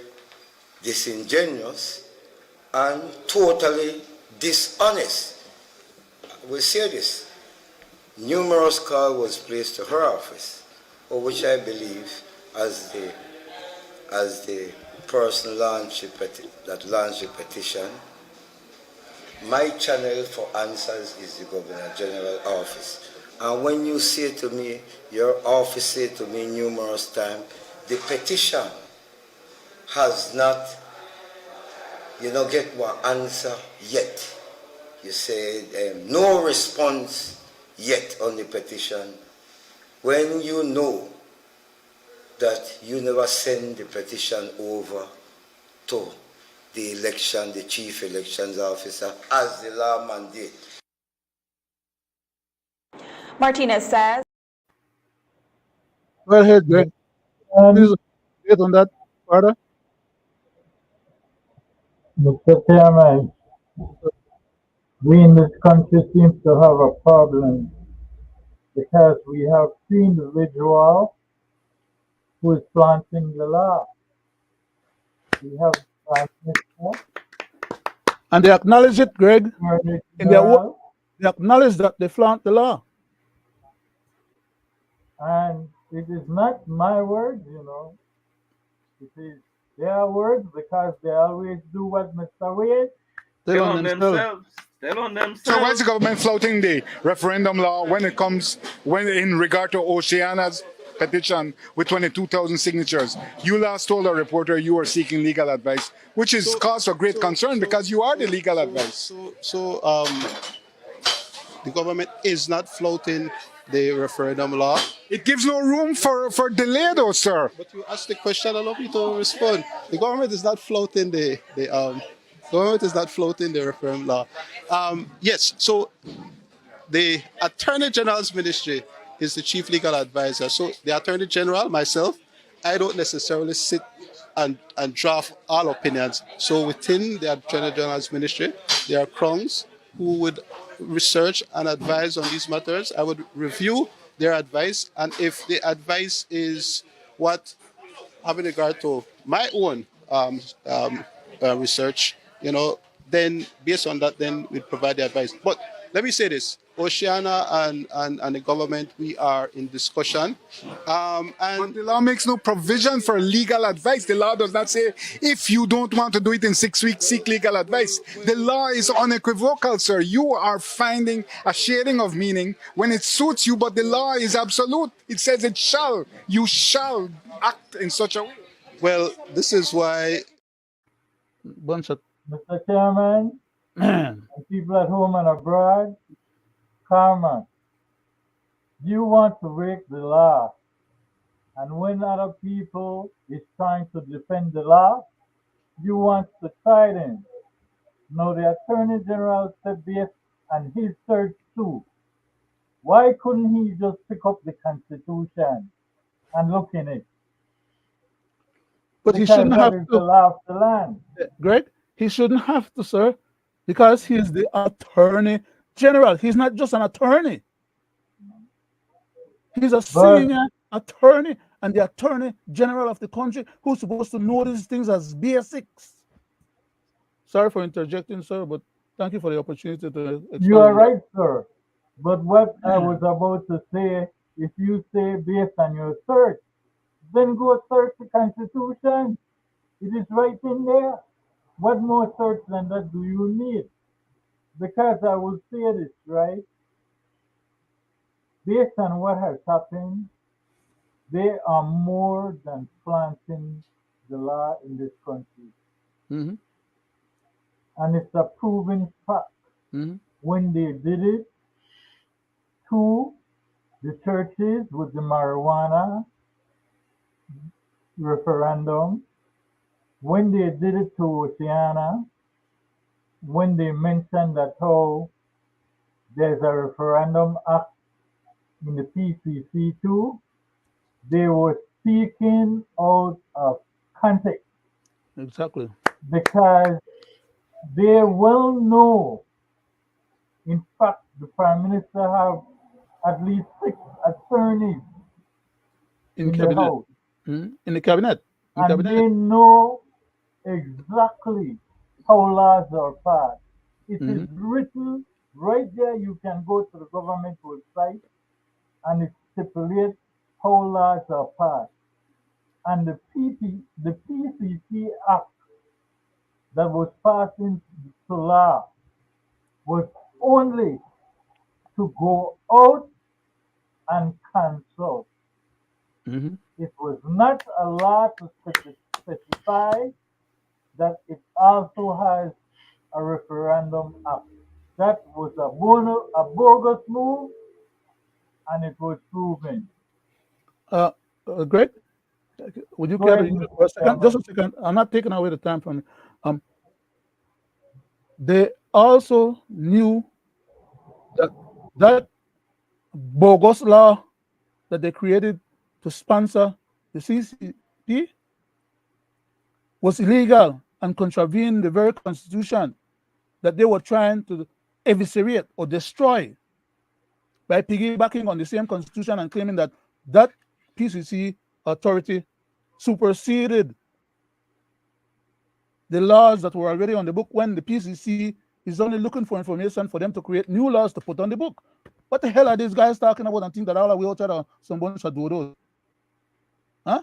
Speaker 5: disingenuous, and totally dishonest. We'll say this. Numerous calls was placed to her office, of which I believe, as the person that launched the petition, my channel for answers is the Governor General office. And when you say to me, your office said to me numerous times, the petition has not, get one answer yet. You said no response yet on the petition, when you know that you never send the petition over to the Chief Elections Officer, as the law mandates.
Speaker 4: Martinez says,
Speaker 1: Go ahead, Greg. Please get on that further.
Speaker 3: Mr. Chairman, we in this country seem to have a problem because we have three individuals who is flaunting the law. We have Prime Minister,
Speaker 1: And they acknowledge it, Greg.
Speaker 3: Attorney
Speaker 1: In their work,
Speaker 3: General,
Speaker 1: they acknowledge that they flaunt the law.
Speaker 3: and it is not my words, It is their words because they always do what Mr. Wade.
Speaker 1: Tell on themselves.
Speaker 2: Tell on themselves.
Speaker 6: So why is the government flouting the referendum law when in regard to Oceana's petition with 22,000 signatures? You last told a reporter you were seeking legal advice, which is cause for great concern because you are the legal advice.
Speaker 7: The government is not flouting the referendum law.
Speaker 6: It gives no room for delay though, sir.
Speaker 7: But you asked the question, allow me to respond. The government is not flouting the referendum law. Yes, so the Attorney General's ministry is the chief legal advisor. So the Attorney General, myself, I don't necessarily sit and draft all opinions. So within the Attorney General's ministry, there are crowns who would research and advise on these matters. I would review their advice, and if the advice is what having regard to my own research, then based on that, then we provide the advice. But let me say this: Oceana and the government, we are in discussion,
Speaker 6: But
Speaker 7: and
Speaker 6: the law makes no provision for legal advice. The law does not say if you don't want to do it in 6 weeks, seek legal advice. The law is unequivocal, sir. You are finding a shading of meaning when it suits you, but the law is absolute. It says it shall. You shall act in such a way.
Speaker 7: well, this is why.
Speaker 1: Bunch of
Speaker 3: Mr. Chairman,
Speaker 1: man.
Speaker 3: and people at home and abroad, Carmen, you want to break the law. And when other people is trying to defend the law, you want to try them. Now the Attorney General said this and his search too. Why couldn't he just pick up the Constitution and look in it?
Speaker 1: But he
Speaker 3: Because
Speaker 1: shouldn't
Speaker 3: that
Speaker 1: have
Speaker 3: is the
Speaker 1: to,
Speaker 3: law of the land.
Speaker 1: Greg. He shouldn't have to, sir, because he is the Attorney General. He's not just an attorney. He's a
Speaker 3: But
Speaker 1: senior attorney and the Attorney General of the country who's supposed to know these things as basics. Sorry for interjecting, sir, but thank you for the opportunity to
Speaker 3: you
Speaker 1: expound
Speaker 3: are
Speaker 1: on that.
Speaker 3: right, sir. But what I was about to say, if you say based on your search, then go search the Constitution. It is right in there. What more search than that do you need? Because I will say this, right? Based on what has happened, they are more than planting the law in this country.
Speaker 1: Mm-hmm.
Speaker 3: And it's a proven fact.
Speaker 1: Mm-hmm.
Speaker 3: When they did it to the churches with the marijuana referendum, when they did it to Oceana, when they mentioned that how there's a referendum act in the PCC too, they were speaking out of context
Speaker 1: Exactly.
Speaker 3: because they well know. In fact, the Prime Minister have at least 6 attorneys
Speaker 1: In
Speaker 3: in the
Speaker 1: cabinet.
Speaker 3: House,
Speaker 1: Mm-hmm. In the cabinet. In
Speaker 3: and
Speaker 1: cabinet.
Speaker 3: they know exactly how laws are passed. It is
Speaker 1: Mm-hmm.
Speaker 3: written right there. You can go to the government website and it stipulates how laws are passed. And the PCC Act that was passed into law was only to go out and cancel.
Speaker 1: Mm-hmm.
Speaker 3: It was not a law to specify that it also has a referendum act. That was a bogus move, and it was proven.
Speaker 1: Uh, Greg, would you
Speaker 3: Go
Speaker 1: care to
Speaker 3: ahead,
Speaker 1: use it
Speaker 3: Mr.
Speaker 1: for a second? Just
Speaker 3: Chairman.
Speaker 1: a second. I'm not taking away the time from you. Um, they also knew that that bogus law that they created to sponsor the CCP was illegal and contravened the very constitution that they were trying to eviscerate or destroy by piggybacking on the same constitution and claiming that that PCC authority superseded the laws that were already on the book when the PCC is only looking for information for them to create new laws to put on the book. What the hell are these guys talking about and think that all we out there are some bunch of dodos? Huh?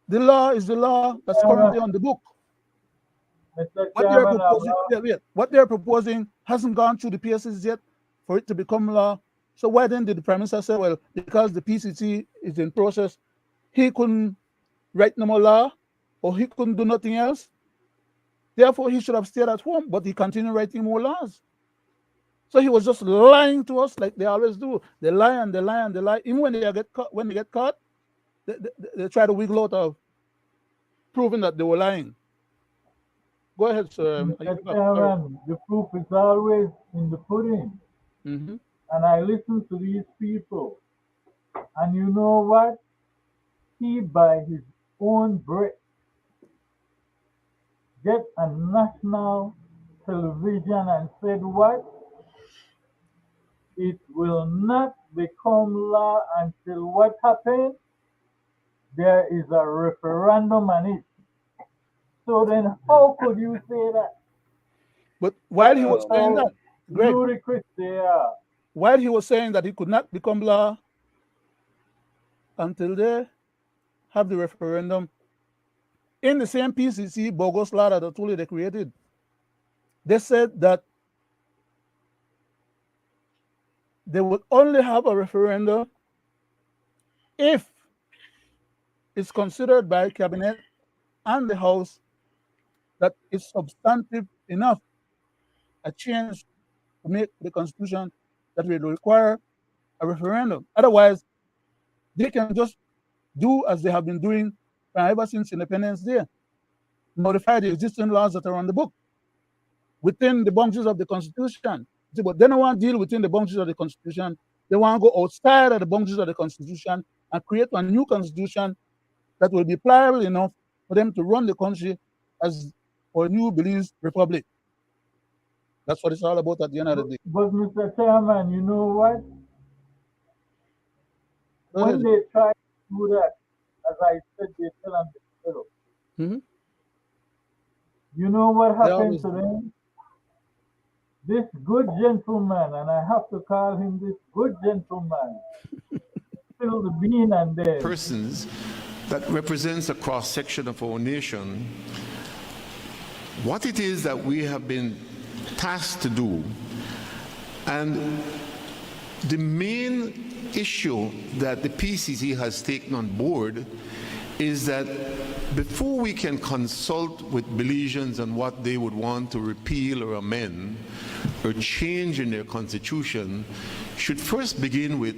Speaker 1: The law is the law that's currently
Speaker 3: Chairman,
Speaker 1: on the book.
Speaker 3: Mr.
Speaker 1: What they're
Speaker 3: Chairman, I'm
Speaker 1: proposing,
Speaker 3: not.
Speaker 1: wait, what they're proposing hasn't gone through the PSs yet for it to become law. So why then did the Prime Minister say, well, because the PCC is in process, he couldn't write no more law or he couldn't do nothing else? Therefore, he should have stayed at home, but he continued writing more laws. So he was just lying to us like they always do. They lie and they lie and they lie. Even when they get caught, they try to wiggle out of proving that they were lying. Go ahead, sir. I
Speaker 3: Mr.
Speaker 1: yield back. Sorry.
Speaker 3: Chairman, the proof is always in the pudding.
Speaker 1: Mm-hmm.
Speaker 3: And I listen to these people. And you know what? He, by his own breath, get a national television and said what? it will not become law until what happened? There is a referendum on it. So then how could you say that?
Speaker 1: But while he was
Speaker 3: That's
Speaker 1: saying
Speaker 3: how
Speaker 1: that, Greg,
Speaker 3: ludicrous they are.
Speaker 1: while he was saying that it could not become law until they have the referendum in the same PCC bogus law that Atuli they created, they said that they would only have a referendum if it's considered by cabinet and the House that it's substantive enough a change to make the constitution that will require a referendum. Otherwise, they can just do as they have been doing ever since Independence Day, modify the existing laws that are on the book within the boundaries of the Constitution. See, but they don't want to deal within the boundaries of the Constitution. They want to go outside of the boundaries of the Constitution and create a new Constitution that will be pliable enough for them to run the country as for a new Belize Republic. That's what it's all about at the end of the day.
Speaker 3: But Mr. Chairman, you know what?
Speaker 1: Go
Speaker 3: When
Speaker 1: ahead.
Speaker 3: they try to do that, as I said, they tell them the fellow.
Speaker 1: Mm-hmm.
Speaker 3: You know what
Speaker 1: They
Speaker 3: happened
Speaker 1: always
Speaker 3: to them? This good gentleman, and I have to call him this good gentleman, spilled the bean and then
Speaker 8: persons that represents a cross-section of our nation, what it is that we have been tasked to do. And the main issue that the PCC has taken on board is that before we can consult with Belizeans on what they would want to repeal or amend or change in their constitution, should first begin with,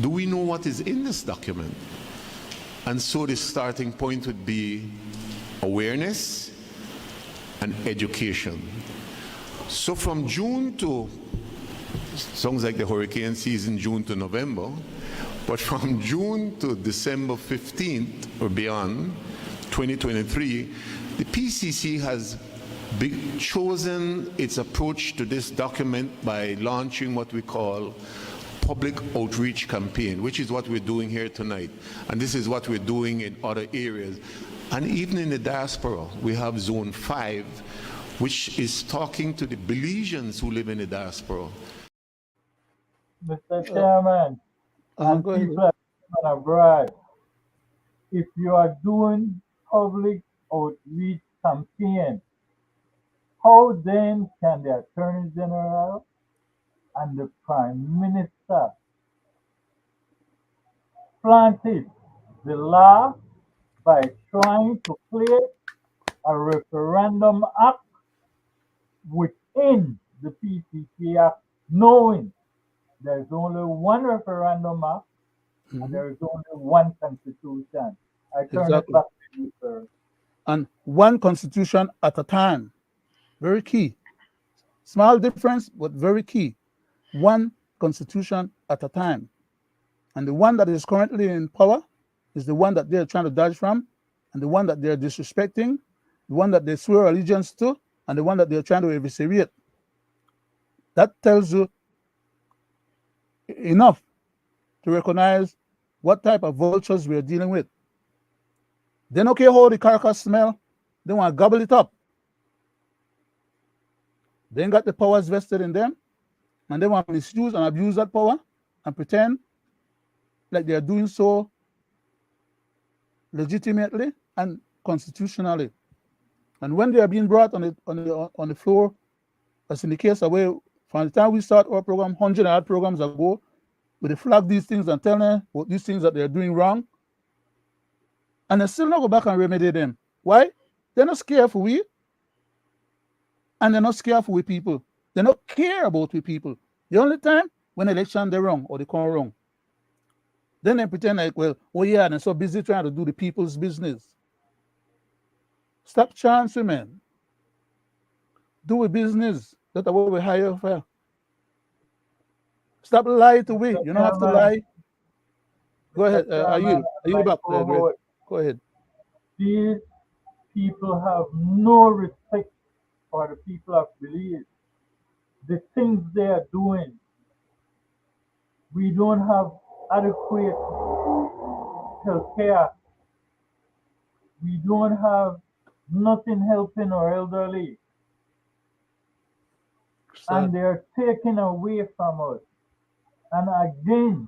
Speaker 8: do we know what is in this document? And so the starting point would be awareness and education. So from June to, sounds like the hurricane season, June to November, but from June to December 15th or beyond, 2023, the PCC has chosen its approach to this document by launching what we call public outreach campaign, which is what we're doing here tonight. And this is what we're doing in other areas. And even in the diaspora, we have Zone 5, which is talking to the Belizeans who live in the diaspora.
Speaker 3: Mr. Chairman, and
Speaker 1: go ahead.
Speaker 3: people abroad, if you are doing public outreach campaign, how then can the Attorney General and the Prime Minister planted the law by trying to place a referendum act within the PCC Act, knowing there's only one referendum act and there is only one constitution. I turn it
Speaker 1: Exactly.
Speaker 3: back to you, sir.
Speaker 1: And one constitution at a time. Very key. Small difference, but very key. One constitution at a time. And the one that is currently in power is the one that they're trying to dodge from, and the one that they're disrespecting, the one that they swear allegiance to, and the one that they're trying to eviscerate. That tells you enough to recognize what type of vultures we're dealing with. They don't care how the carcass smell, they want to gobble it up. They ain't got the powers vested in them, and they want to misuse and abuse that power and pretend like they're doing so legitimately and constitutionally. And when they are being brought on the floor, as in the case of where from the time we start our program, 100 odd programs ago, we flag these things and tell them what these things that they're doing wrong, and they still not go back and remedy them. Why? They're not scared for we, and they're not scared for we people. They don't care about we people. The only time when election they're wrong or they come wrong, then they pretend like, well, oh yeah, they're so busy trying to do the people's business. Stop chancing, man. Do a business. That's what we hire for. Stop lying to we. You don't have to lie. Go ahead. Are you back, Greg? Go ahead.
Speaker 3: These people have no respect for the people of Belize. The things they are doing, We don't have adequate health care. We don't have nothing helping our elderly. And
Speaker 1: Sad.
Speaker 3: they're taking away from us. And again,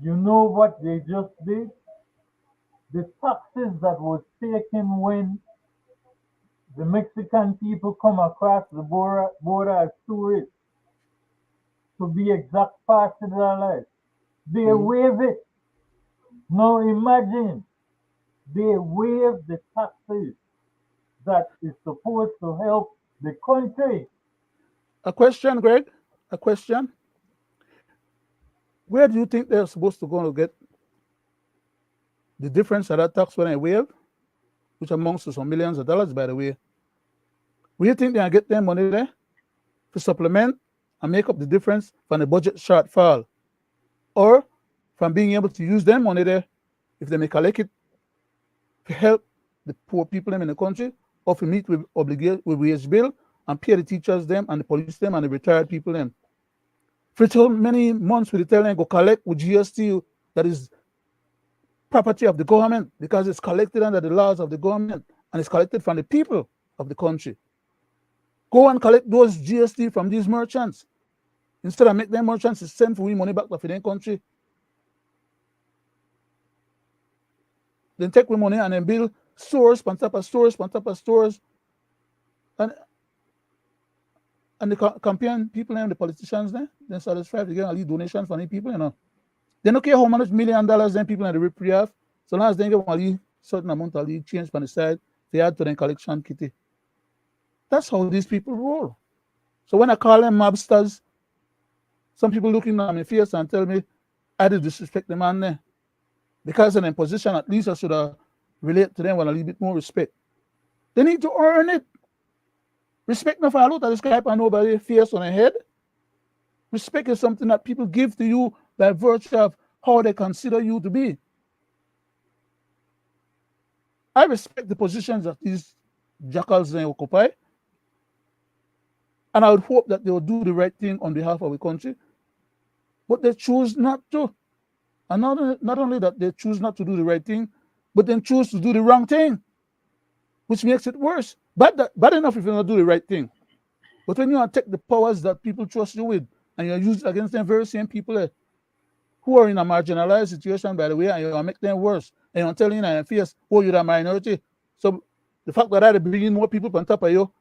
Speaker 3: you know what they just did? The taxes that was taken when the Mexican people come across the border as tourists, to be exact $40, they waive it. Now imagine they waive the taxes that is supposed to help the country.
Speaker 1: A question, Greg. A question. Where do you think they're supposed to go to get the difference of that tax when I waive, which amounts to some millions of dollars, by the way? Where do you think they're going to get their money there to supplement and make up the difference from the budget shortfall, or from being able to use their money there if they may collect it to help the poor people in the country, or to meet with wage bill and pay the teachers them and the police them and the retired people them? For so many months we tell them go collect with GST that is property of the government, because it's collected under the laws of the government and it's collected from the people of the country. Go and collect those GST from these merchants instead of make them merchants send for we money back to their country. Then take we money and then build stores on top of stores on top of stores, and the campaign people and the politicians then satisfied to get a donation from the people, you know. They don't care how much $1 million then people in the rip have, so long as they get a certain amount of change from the side, they add to the collection kitty. That's how these people roll. So when I call them mobsters, some people looking at my face and tell me I did disrespect the man there. Because in a position, at least I should relate to them with a little bit more respect. They need to earn it. Respect not for a lot of this guy and nobody face on their head. Respect is something that people give to you by virtue of how they consider you to be. I respect the positions that these jackals they occupy, and I would hope that they will do the right thing on behalf of the country, but they choose not to. And not only that they choose not to do the right thing, but then choose to do the wrong thing, which makes it worse. Bad enough if you don't do the right thing. But when you take the powers that people trust you with and you use it against them very same people who are in a marginalized situation, by the way, and you make them worse, and you're telling them in face, oh, you're a minority. So the fact that I bring in more people on top of you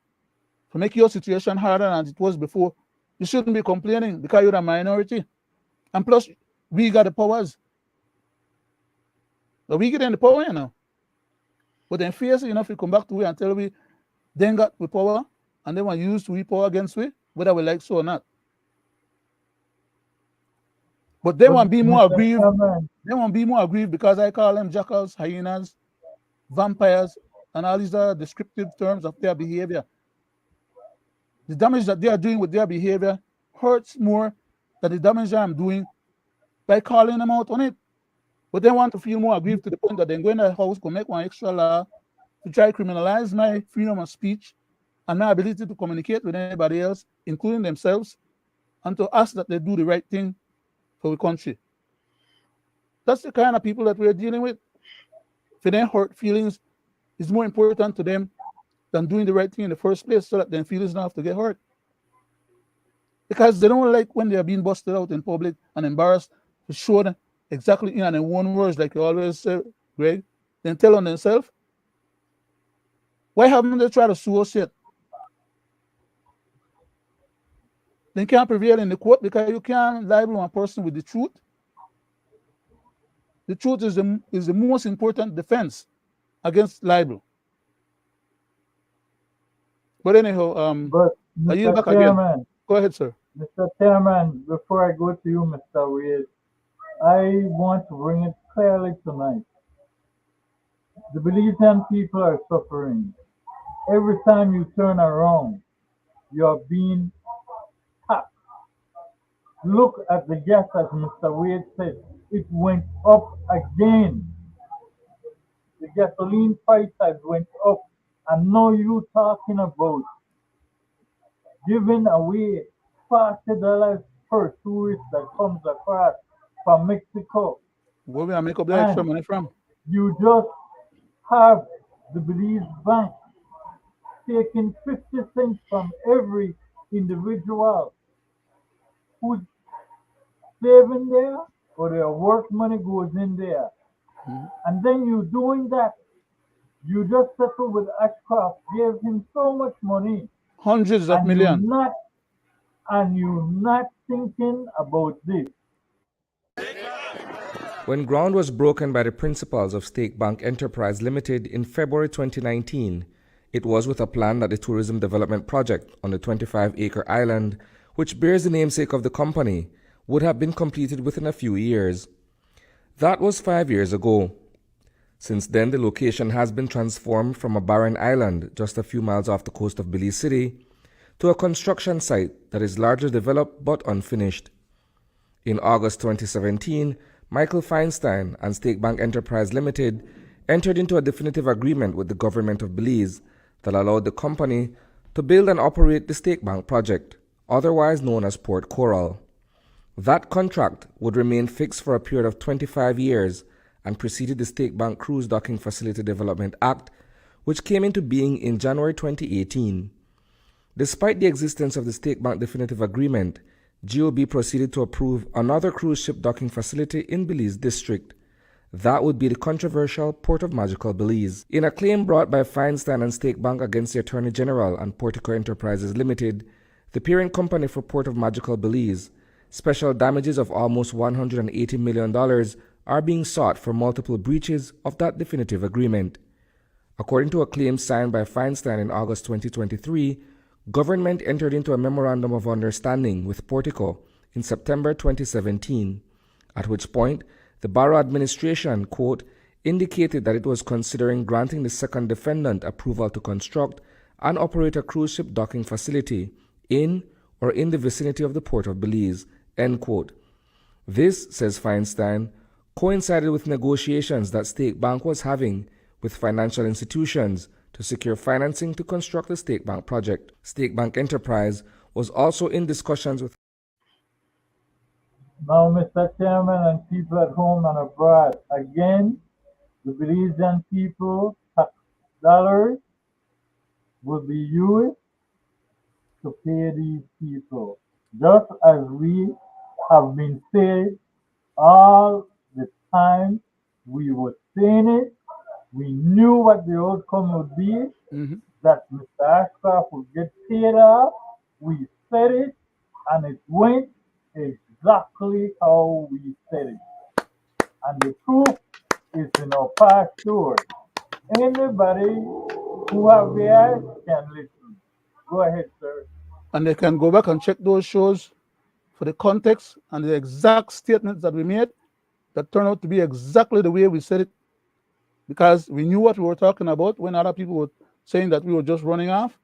Speaker 1: to make your situation harder than it was before, you shouldn't be complaining because you're a minority. And plus, we got the powers. So we get in the power, you know. But then face, you know, if we come back to we and tell we then got the power and they want to use we power against we, whether we like so or not. But they want to be more aggrieved. They want to be more aggrieved because I call them jackals, hyenas, vampires, and all these other descriptive terms of their behavior. The damage that they are doing with their behavior hurts more than the damage I'm doing by calling them out on it. But they want to feel more aggrieved to the point that they go in the house, go make one extra law to try to criminalize my freedom of speech and my ability to communicate with anybody else, including themselves, and to ask that they do the right thing for the country. That's the kind of people that we're dealing with. For their hurt feelings is more important to them than doing the right thing in the first place, so that their feelings don't have to get hurt. Because they don't like when they are being busted out in public and embarrassed to show them exactly in their own words, like you always say, Greg, then tell on themselves. Why haven't they tried to sue us yet? They can't prevail in the court because you can't libel one person with the truth. The truth is the most important defense against libel. But anyhow,
Speaker 3: But
Speaker 1: I yield
Speaker 3: Mr.
Speaker 1: back again.
Speaker 3: Chairman,
Speaker 1: Go ahead, sir.
Speaker 3: Mr. Chairman, before I go to you, Mr. Wade, I want to bring it clearly tonight. The Belizean people are suffering. Every time you turn around, you are being taxed. Look at the gas, as Mr. Wade said. It went up again. The gasoline price has went up. And now you talking about giving away $40 per tourist that comes across from Mexico.
Speaker 1: Where we are make up the extra
Speaker 3: And
Speaker 1: money from?
Speaker 3: you just have the Belize Bank taking 50 cents from every individual who's saving there or their work money goes in there. And then you doing that. You just settle with Ashcroft, gave him so much money,
Speaker 1: Hundreds of
Speaker 3: and you
Speaker 1: millions.
Speaker 3: not and you not thinking about this.
Speaker 9: When ground was broken by the principals of State Bank Enterprise Limited in February 2019, it was with a plan that the tourism development project on the 25-acre island, which bears the namesake of the company, would have been completed within a few years. That was 5 years ago. Since then, the location has been transformed from a barren island just a few miles off the coast of Belize City to a construction site that is largely developed but unfinished. In August 2017, Michael Feinstein and State Bank Enterprise Limited entered into a definitive agreement with the government of Belize that allowed the company to build and operate the State Bank project, otherwise known as Port Coral. That contract would remain fixed for a period of 25 years and preceded the State Bank Cruise Docking Facility Development Act, which came into being in January 2018. Despite the existence of the State Bank definitive agreement, GOB proceeded to approve another cruise ship docking facility in Belize District. That would be the controversial Port of Magical Belize. In a claim brought by Feinstein and State Bank against the Attorney General and Portico Enterprises Limited, the parent company for Port of Magical Belize, special damages of almost $180 million are being sought for multiple breaches of that definitive agreement. According to a claim signed by Feinstein in August 2023, government entered into a memorandum of understanding with Portico in September 2017, at which point the Borough Administration, quote, indicated that it was considering granting the second defendant approval to construct and operate a cruise ship docking facility in or in the vicinity of the Port of Belize, end quote. This, says Feinstein, coincided with negotiations that State Bank was having with financial institutions to secure financing to construct the State Bank project. State Bank Enterprise was also in discussions with.
Speaker 3: Now, Mr. Chairman and people at home and abroad, again, the Belizean people tax dollars will be used to pay these people, just as we have been saying all the time. We were saying it. We knew what the outcome would be, that Mr. Ashcroft would get paid off. We said it, and it went exactly how we said it. And the proof is in our past story. Anybody who have the eyes can listen. Go ahead, sir.
Speaker 1: And they can go back and check those shows for the context and the exact statements that we made that turned out to be exactly the way we said it, because we knew what we were talking about when other people were saying that we were just running off.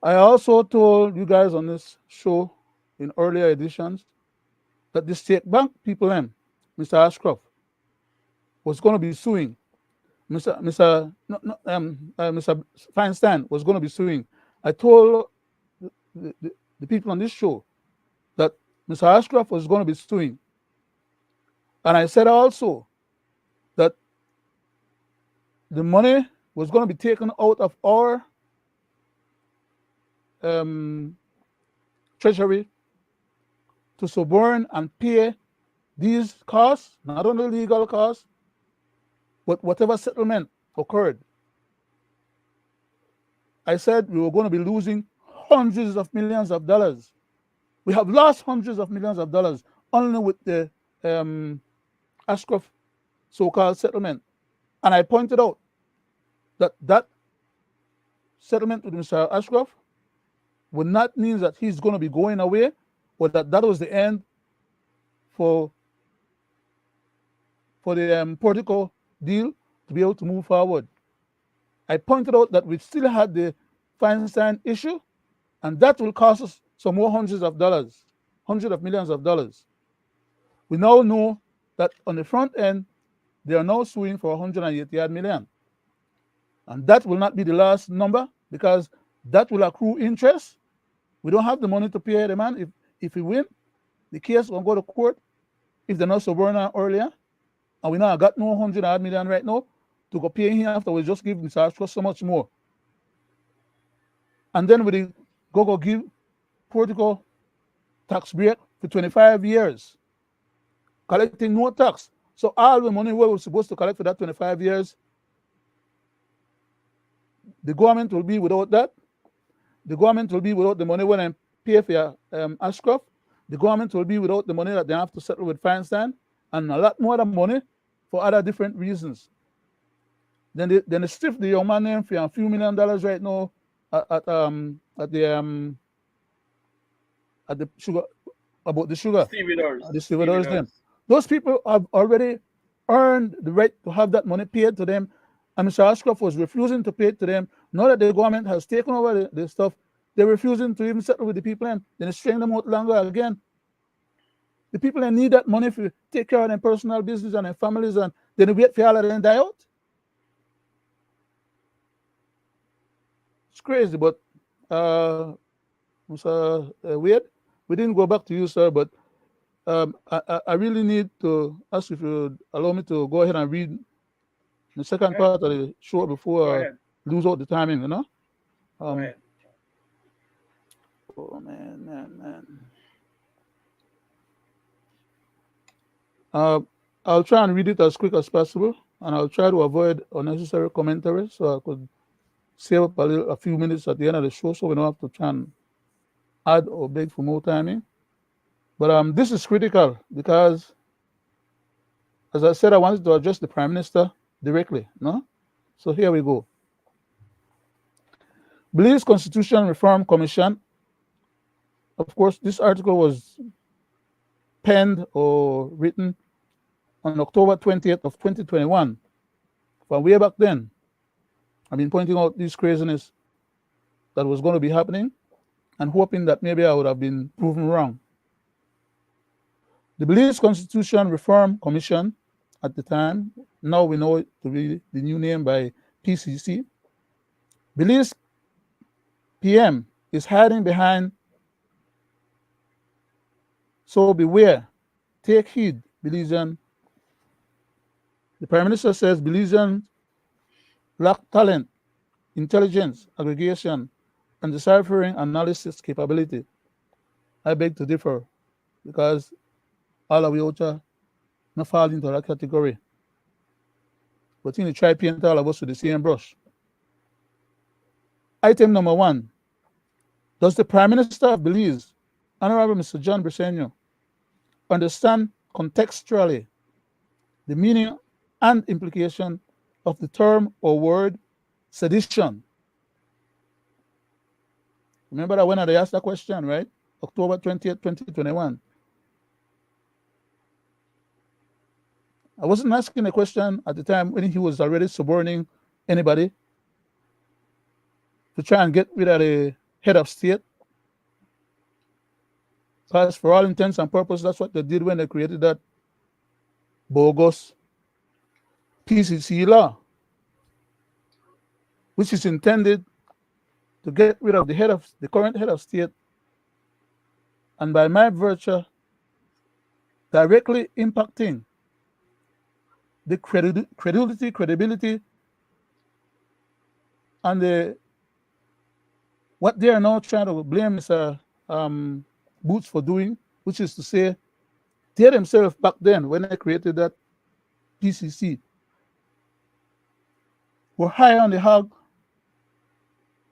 Speaker 1: I also told you guys on this show in earlier editions that the State Bank people, Mr. Ashcroft, was going to be suing. Mr. Feinstein was going to be suing. I told the people on this show that Mr. Ashcroft was going to be suing. And I said also that the money was going to be taken out of our treasury to suborn and pay these costs, not only legal costs, but whatever settlement occurred. I said we were going to be losing hundreds of millions of dollars. We have lost hundreds of millions of dollars only with the Ashcroft so-called settlement. And I pointed out that that settlement with Mr. Ashcroft would not mean that he's going to be going away, or that that was the end for the Portico deal to be able to move forward. I pointed out that we still had the Feinstein issue, and that will cost us some more hundreds of dollars, hundreds of millions of dollars. We now know that on the front end, they are now suing for 188 million. And that will not be the last number, because that will accrue interest. We don't have the money to pay the man. if we win, the case will go to court if they're not suborn earlier, and we now got no 100 million right now to go pay him after we just give Mr. Ashcroft so much more. And then we go give Portugal tax break for 25 years, collecting no tax. So all the money we were supposed to collect for that 25 years, the government will be without that. The government will be without the money when I pay for Ashcroft. The government will be without the money that they have to settle with Feinstein, and a lot more than money for other different reasons. Then they stiff the young man name for a few $1 million right now at the sugar, about the sugar, the stevedores them. Those people have already earned the right to have that money paid to them, and Mr. Ashcroft was refusing to pay it to them. Now that the government has taken over the stuff, they're refusing to even settle with the people, and then string them out longer again. The people that need that money to take care of their personal business and their families, and then they wait for all of them to die out. It's crazy, but Mr. Wade, we didn't go back to you, sir, but I really need to ask if you allow me to go ahead and read the second part of the show before I lose out the timing, you know?
Speaker 2: Go ahead.
Speaker 1: Oh, man. I'll try and read it as quick as possible, and I'll try to avoid unnecessary commentary so I could save up a few minutes at the end of the show so we don't have to try and add or beg for more timing. But this is critical because, as I said, I wanted to address the Prime Minister directly, no? So here we go. Belize Constitution Reform Commission. Of course, this article was penned or written on October 20th of 2021. From way back then, I've been pointing out this craziness that was going to be happening and hoping that maybe I would have been proven wrong. The Belize Constitution Reform Commission at the time, now we know it to be the new name by PCC. Belize PM is hiding behind, so beware, take heed, Belizean. The Prime Minister says Belizeans lack talent, intelligence, aggregation, and deciphering analysis capability. I beg to differ because all of you not fall into that category. But you try to paint all of us with the same brush. Item number 1. Does the Prime Minister of Belize, Honorable Mr. John Briceño, understand contextually the meaning and implication of the term or word sedition? Remember that when I asked that question, right? October 20th, 2021. I wasn't asking a question at the time when he was already suborning anybody to try and get rid of the head of state. Because for all intents and purposes, that's what they did when they created that bogus PCC law, which is intended to get rid of the current head of state, and by my virtue, directly impacting the credibility, and what they are now trying to blame Mr. Boots for doing, which is to say, they themselves back then, when they created that PCC, were high on the hog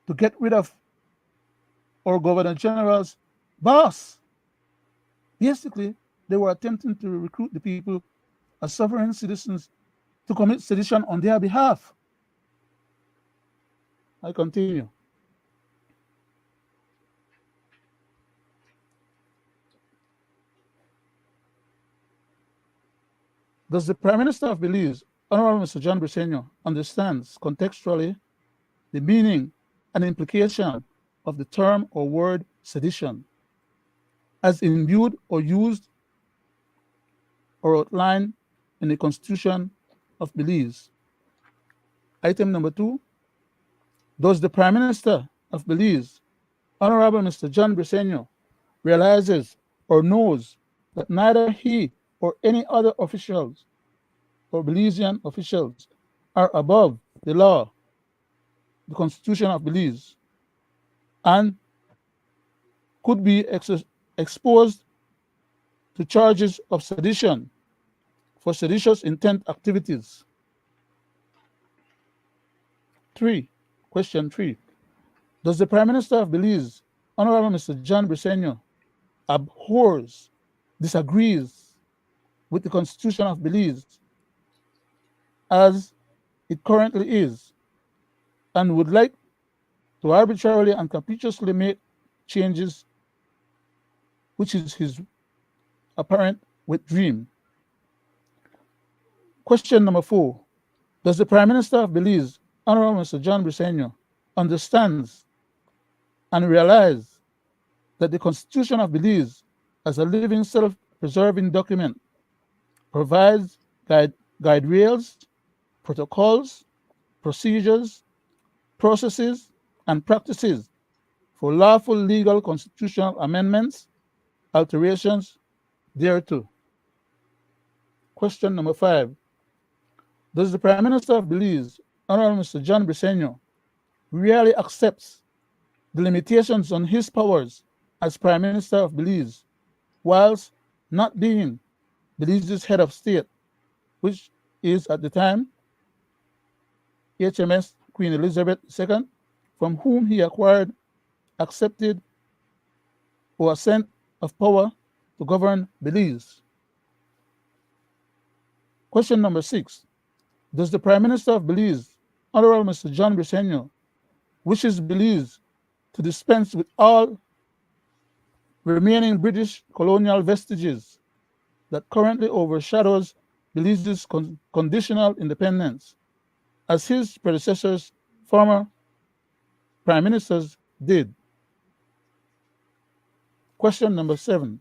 Speaker 1: to get rid of our Governor General's boss. Basically, they were attempting to recruit the people as sovereign citizens to commit sedition on their behalf. I continue. Does the Prime Minister of Belize, Honorable Mr. John Briceño, understands contextually the meaning and implication of the term or word sedition as imbued or used or outlined in the Constitution of Belize? Item number 2, does the Prime Minister of Belize, Honorable Mr. John Briceño, realizes or knows that neither he or any other officials or Belizean officials are above the law, the Constitution of Belize, and could be exposed to charges of sedition for seditious intent activities. 3. Question 3. Does the Prime Minister of Belize, Honorable Mr. John Briceño, abhors, disagrees with the Constitution of Belize as it currently is, and would like to arbitrarily and capriciously make changes, which is his apparent wet dream? Question number 4. Does the Prime Minister of Belize, Honorable Mr. John Briceño, understands and realize that the Constitution of Belize, as a living, self-preserving document, provides guide rails, protocols, procedures, processes, and practices for lawful legal constitutional amendments, alterations thereto? Question number 5. Does the Prime Minister of Belize, Honorable Mr. John Briceño, really accepts the limitations on his powers as Prime Minister of Belize, whilst not being Belize's head of state, which is at the time HMS Queen Elizabeth II, from whom he acquired, accepted, or assent of power to govern Belize? Question number 6. Does the Prime Minister of Belize, Honorable Mr. John Briceño, wishes Belize to dispense with all remaining British colonial vestiges that currently overshadows Belize's conditional independence, as his predecessors, former prime ministers, did? Question number 7.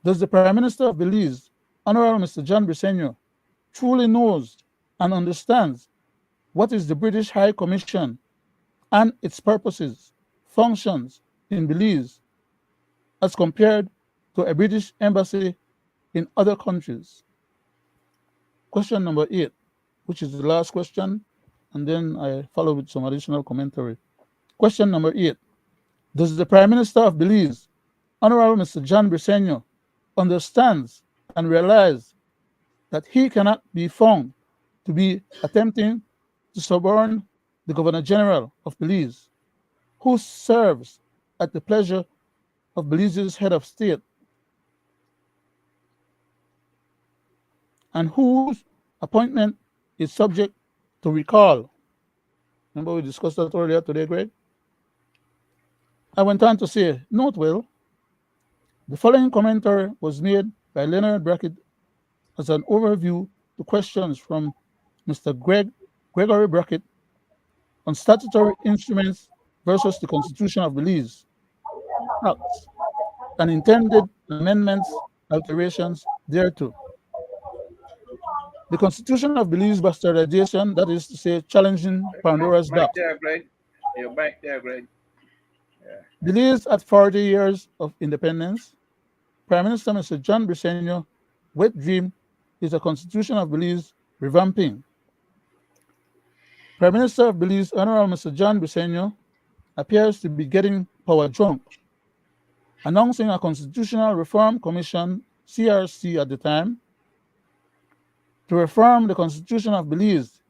Speaker 1: Does the Prime Minister of Belize, Honorable Mr. John Briceño, truly knows and understands what is the British High Commission and its purposes, functions in Belize, as compared to a British embassy in other countries? Question number 8, which is the last question, and then I follow with some additional commentary. Question number 8. Does the Prime Minister of Belize, Honorable Mr. John Briceño, understands and realize that he cannot be found to be attempting to suborn the Governor General of Belize, who serves at the pleasure of Belize's head of state, and whose appointment is subject to recall? Remember we discussed that earlier today, Greg? I went on to say, note well, the following commentary was made by Leonard Brackett as an overview to questions from Mr. Gregory Brackett on statutory instruments versus the Constitution of Belize, acts, and intended amendments, alterations thereto. The Constitution of Belize bastardization, that is to say, challenging Pandora's box.
Speaker 2: There, Greg. You're back there, Greg.
Speaker 1: Yeah. Belize at 40 years of independence, Prime Minister Mr. John Briceño wet dream is a Constitution of Belize revamping. Prime Minister of Belize, Honorable Mr. John Briceño, appears to be getting power drunk, announcing a Constitutional Reform Commission, CRC at the time, to reform the Constitution of Belize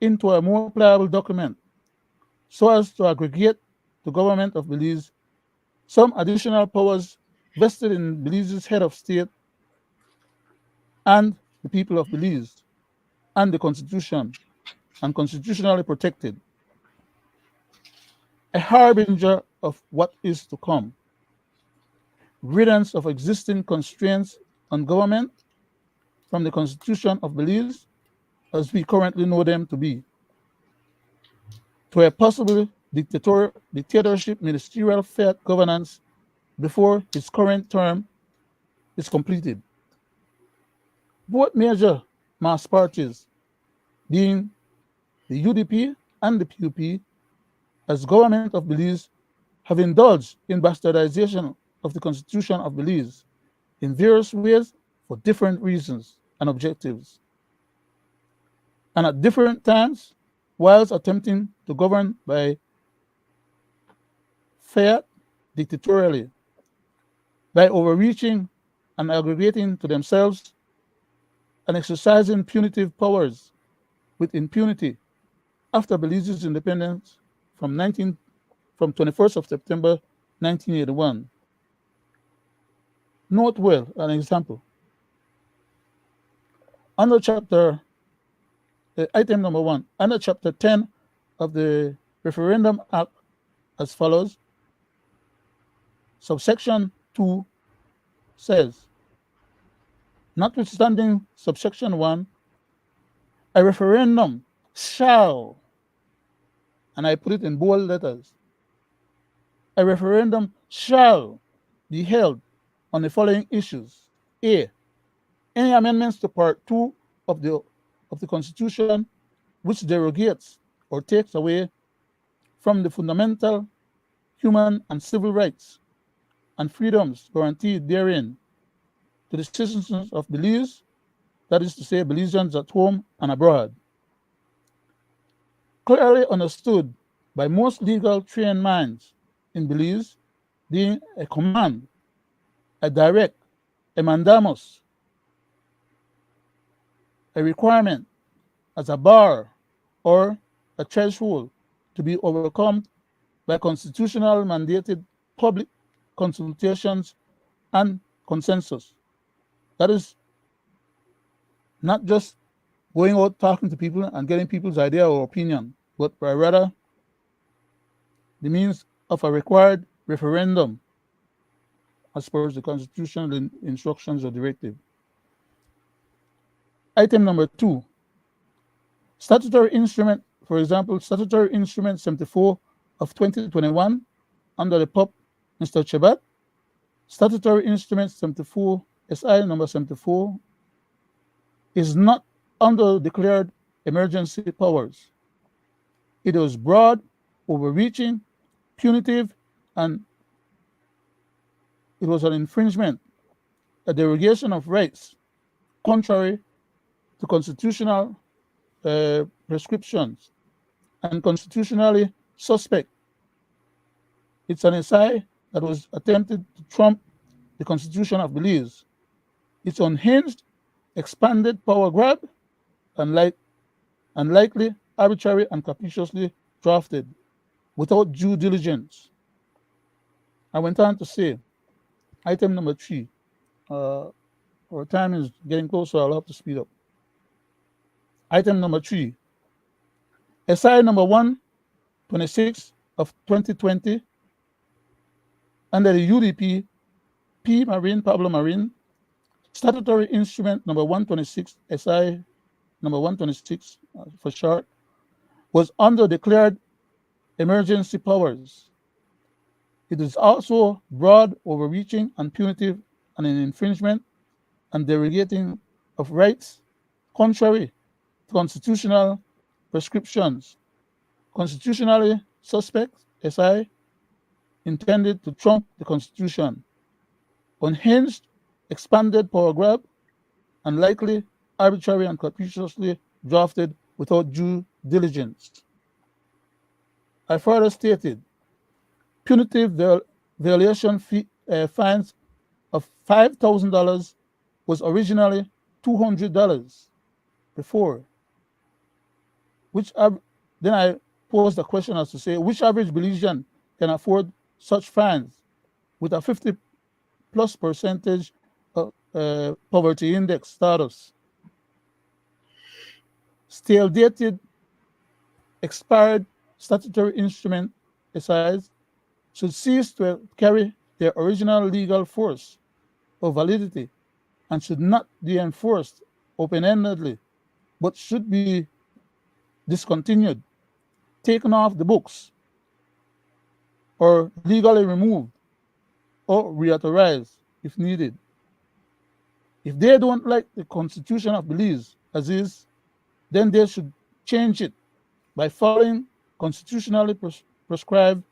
Speaker 1: into a more pliable document so as to aggregate to government of Belize some additional powers vested in Belize's head of state and the people of Belize, and the Constitution, and constitutionally protected. A harbinger of what is to come. Riddance of existing constraints on government from the Constitution of Belize, as we currently know them to be, to a possible dictatorship ministerial fair governance before his current term is completed. Both major mass parties, being the UDP and the PUP, as government of Belize, have indulged in bastardization of the Constitution of Belize in various ways for different reasons and objectives, and at different times, whilst attempting to govern by fiat dictatorially, by overreaching and aggregating to themselves and exercising punitive powers with impunity after Belize's independence from 21st of September 1981. Note well an example. Under item number 1, under chapter 10 of the Referendum Act as follows. Subsection 2 says, notwithstanding subsection 1, a referendum shall, and I put it in bold letters, a referendum shall be held on the following issues. A, any amendments to Part 2 of the Constitution which derogates or takes away from the fundamental human and civil rights and freedoms guaranteed therein to the citizens of Belize, that is to say, Belizeans at home and abroad. Clearly understood by most legal trained minds in Belize, being a command, a direct, a mandamus, a requirement as a bar or a threshold to be overcome by constitutional mandated public consultations and consensus. That is not just going out talking to people and getting people's idea or opinion, but by rather the means of a required referendum as per the constitutional instructions or directive. Item number 2, statutory instrument, for example, statutory instrument 74 of 2021 under the PUP, Mr. Chebat, statutory instrument 74, SI number 74, is not under declared emergency powers. It was broad, overreaching, punitive, and it was an infringement, a derogation of rights, contrary to constitutional prescriptions and constitutionally suspect. It's an SI that was attempted to trump the Constitution of Belize. It's unhinged, expanded power grab, and unlikely, arbitrary, and capriciously drafted without due diligence. I went on to say, item number 3, our time is getting closer, I'll have to speed up. Item number 3, SI number 126 of 2020 under the UDP P Marine Pablo Marine statutory instrument number 126 SI number 126 for short was under declared emergency powers. It is also broad, overreaching, and punitive, and an infringement and derogating of rights contrary to constitutional prescriptions, constitutionally suspect SI intended to trump the Constitution, unhinged, expanded power grab, and likely arbitrary and capriciously drafted without due diligence. I further stated, punitive violation fines of $5,000 was originally $200 before, then I posed a question as to say, which average Belizean can afford such fines with a 50+% poverty index status? Stale dated, expired statutory instrument SIs should cease to carry their original legal force or validity and should not be enforced open-endedly, but should be discontinued, taken off the books, or legally removed, or reauthorized if needed. If they don't like the Constitution of Belize as is, then they should change it by following constitutionally prescribed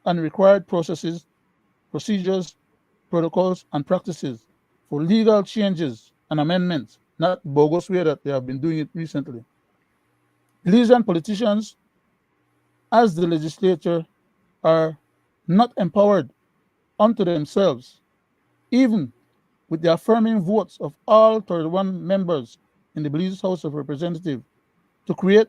Speaker 1: and required procedures protocols, and practices for legal changes and amendments, not bogus way that they have been doing it recently. Belizean politicians, as the legislature, are not empowered unto themselves, even with the affirming votes of all 31 members in the Belize House of Representatives, to create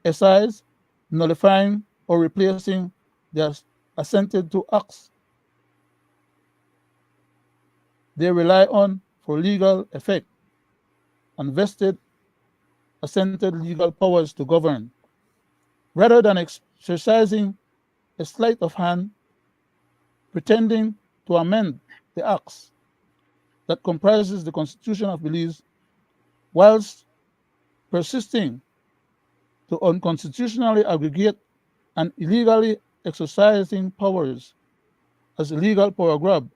Speaker 1: SIs, nullifying or replacing their assented to acts they rely on for legal effect and vested assented legal powers to govern, rather than exercising a sleight of hand, pretending to amend the acts that comprises the Constitution of Belize, whilst persisting to unconstitutionally aggregate and illegally exercising powers as illegal power grab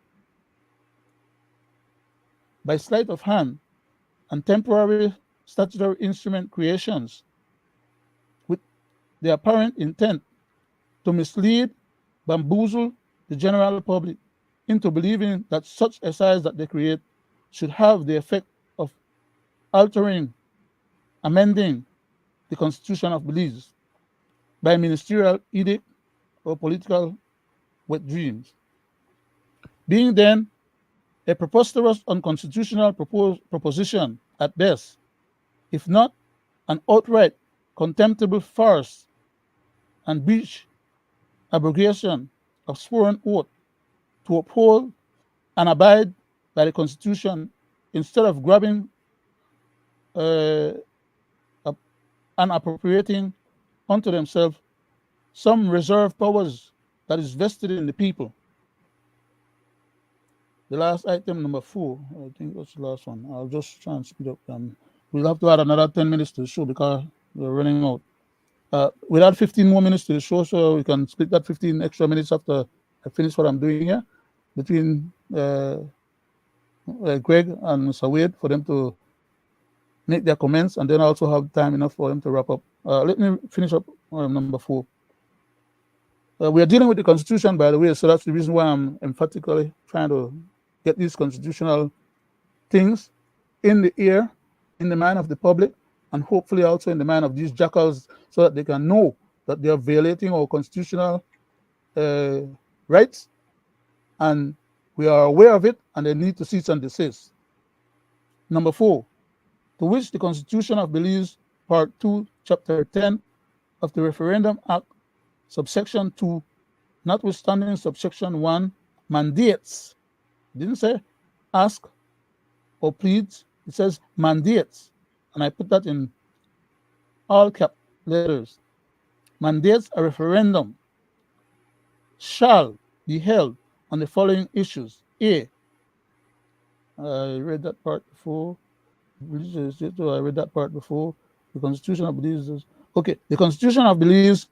Speaker 1: by sleight of hand and temporary statutory instrument creations with the apparent intent to mislead, bamboozle the general public into believing that such SIs that they create should have the effect of altering, amending the Constitution of Belize by ministerial edict or political wet dreams. Being then a preposterous unconstitutional proposition at best, if not an outright contemptible farce and breach abrogation of sworn oath to uphold and abide by the Constitution instead of grabbing and appropriating unto themselves some reserved powers that is vested in the people. The last item, number 4, I think that's the last one. I'll just try and speed up. We'll have to add another 10 minutes to the show because we're running out. We'll add 15 more minutes to the show, so we can split that 15 extra minutes after I finish what I'm doing here between Greg and Mr. Wade for them to make their comments, and then also have time enough for them to wrap up. Let me finish up number 4. We are dealing with the Constitution, by the way, so that's the reason why I'm emphatically trying to get these constitutional things in the ear, in the mind of the public, and hopefully also in the mind of these jackals, so that they can know that they are violating our constitutional rights, and we are aware of it, and they need to cease and desist. Number 4, to which the Constitution of Belize, Part 2, Chapter 10 of the Referendum Act, subsection 2, notwithstanding subsection 1, mandates, it didn't say ask or pleads, it says mandates, and I put that in all cap letters, mandates a referendum shall be held on the following issues. A, I read that part before. I read that part before. The Constitution of Belize. Okay, the Constitution of Belize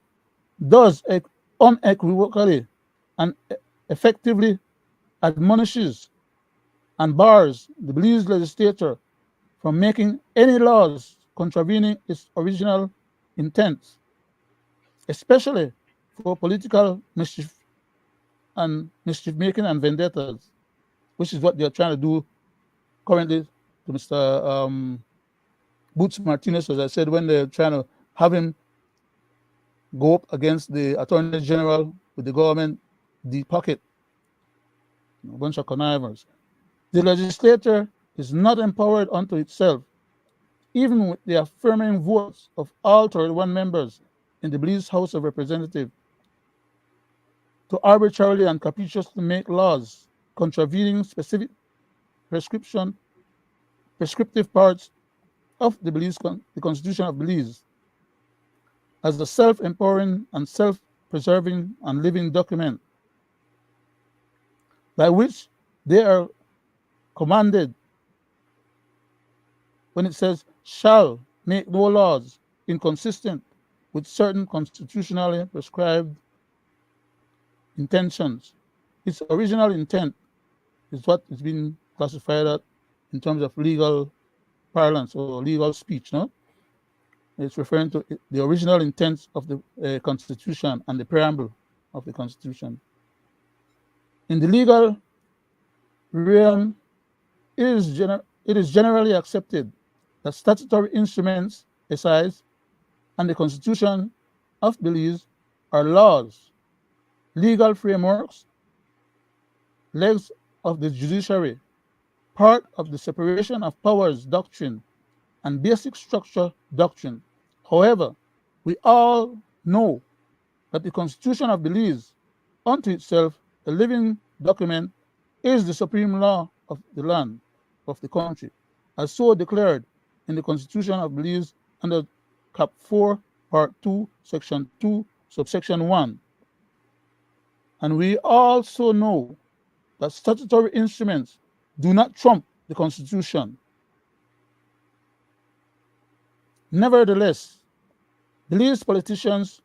Speaker 1: does unequivocally and effectively admonishes and bars the Belize legislature from making any laws contravening its original intent, especially for political mischief making and vendettas, which is what they're trying to do currently to Mr. Boots Martinez, as I said, when they're trying to have him go up against the Attorney General with the government, the pocket, a bunch of connivers. The legislature is not empowered unto itself, even with the affirming votes of all 31 members in the Belize House of Representatives, to arbitrarily and capriciously make laws contravening specific prescriptive parts of the Constitution of Belize as a self-empowering and self-preserving and living document by which they are commanded, when it says shall make no laws inconsistent with certain constitutionally prescribed intentions. Its original intent is what is being classified at in terms of legal parlance or legal speech, no? It's referring to the original intent of the Constitution and the preamble of the Constitution. In the legal realm, it is generally accepted that statutory instruments, SIs, and the Constitution of Belize are laws, legal frameworks, legs of the judiciary, part of the separation of powers doctrine, and basic structure doctrine. However, we all know that the Constitution of Belize, unto itself a living document, is the supreme law of the land, of the country, as so declared in the Constitution of Belize under Cap 4, Part 2, Section 2, Subsection 1. And we also know that statutory instruments do not trump the Constitution. Nevertheless, Belize politicians,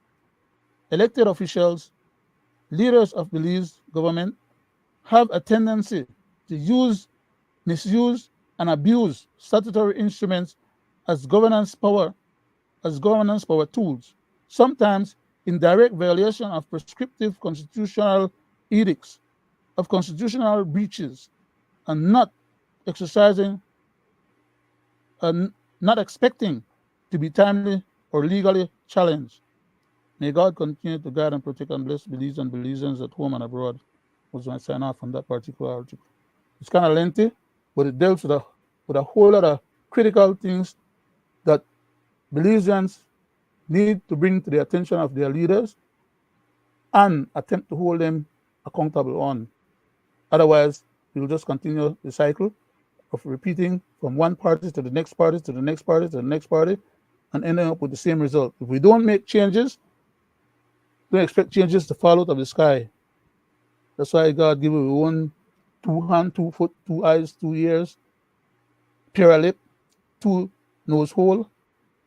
Speaker 1: elected officials, leaders of Belize government have a tendency to use, misuse, and abuse statutory instruments as governance power tools, sometimes in direct violation of prescriptive constitutional edicts, of constitutional breaches, and not exercising and not expecting to be timely or legally challenged. May God continue to guide and protect and bless Belize and Belizeans at home and abroad. Was my sign off on that particular article. It's kind of lengthy, but it deals with a whole lot of critical things that Belizeans need to bring to the attention of their leaders and attempt to hold them accountable on. Otherwise, we'll just continue the cycle of repeating from one party to the next party to the next party to the next party and ending up with the same result. If we don't make changes, don't expect changes to fall out of the sky. That's why God gave you one, 2 hands, 2 foot, 2 eyes, 2 ears, pair of lip, 2 nose hole,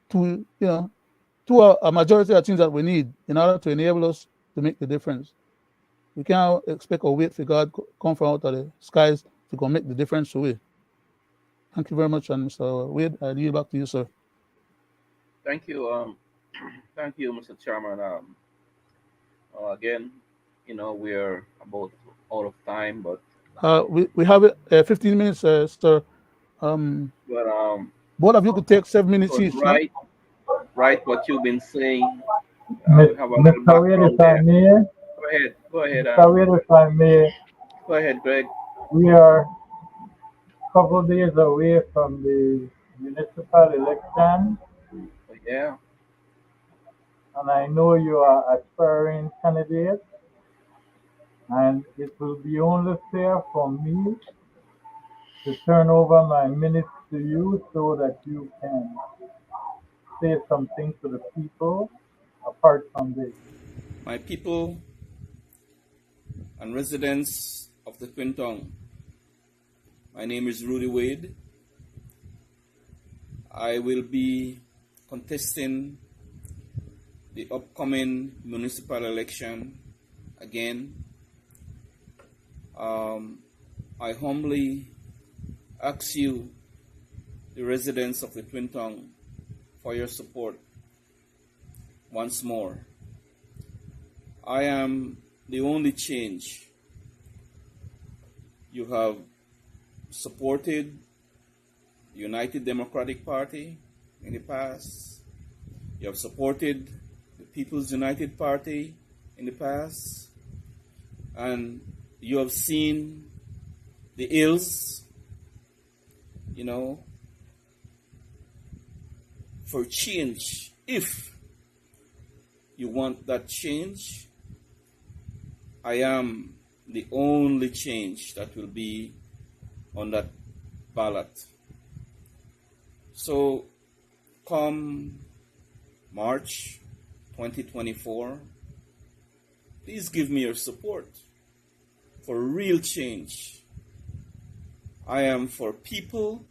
Speaker 1: 2, a majority of things that we need in order to enable us to make the difference. We can't expect or wait for God to come from out of the skies to go make the difference away. Thank you very much, and Mr. Wade, I yield back to you, sir.
Speaker 2: Thank you. Thank you, Mr. Chairman. Again, we're about out of time, but
Speaker 1: We have 15 minutes, sir.
Speaker 2: but
Speaker 1: Both of you could take 7 minutes
Speaker 2: but
Speaker 1: each, no?
Speaker 2: right, what you've been saying. We have a little
Speaker 3: Mr. Wade,
Speaker 2: background
Speaker 3: if I
Speaker 2: there.
Speaker 3: may,
Speaker 2: Go ahead,
Speaker 3: Mr. Wade, if I may,
Speaker 2: go ahead, Greg.
Speaker 3: we are a couple days away from the municipal election,
Speaker 2: Yeah,
Speaker 3: and I know you are aspiring candidate, and it will be only fair for me to turn over my minutes to you so that you can say something to the people apart from this.
Speaker 2: my people and residents of the Twin Tongue. My name is Roody Wade. I will be contesting the upcoming municipal election again. I humbly ask you, the residents of the Twin Tongue, for your support once more. I am the only change. You have supported the United Democratic Party in the past. You have supported the People's United Party in the past. And you have seen the ills, for change. If you want that change, I am the only change that will be on that ballot. So come March 2024, please give me your support for real change. I am for people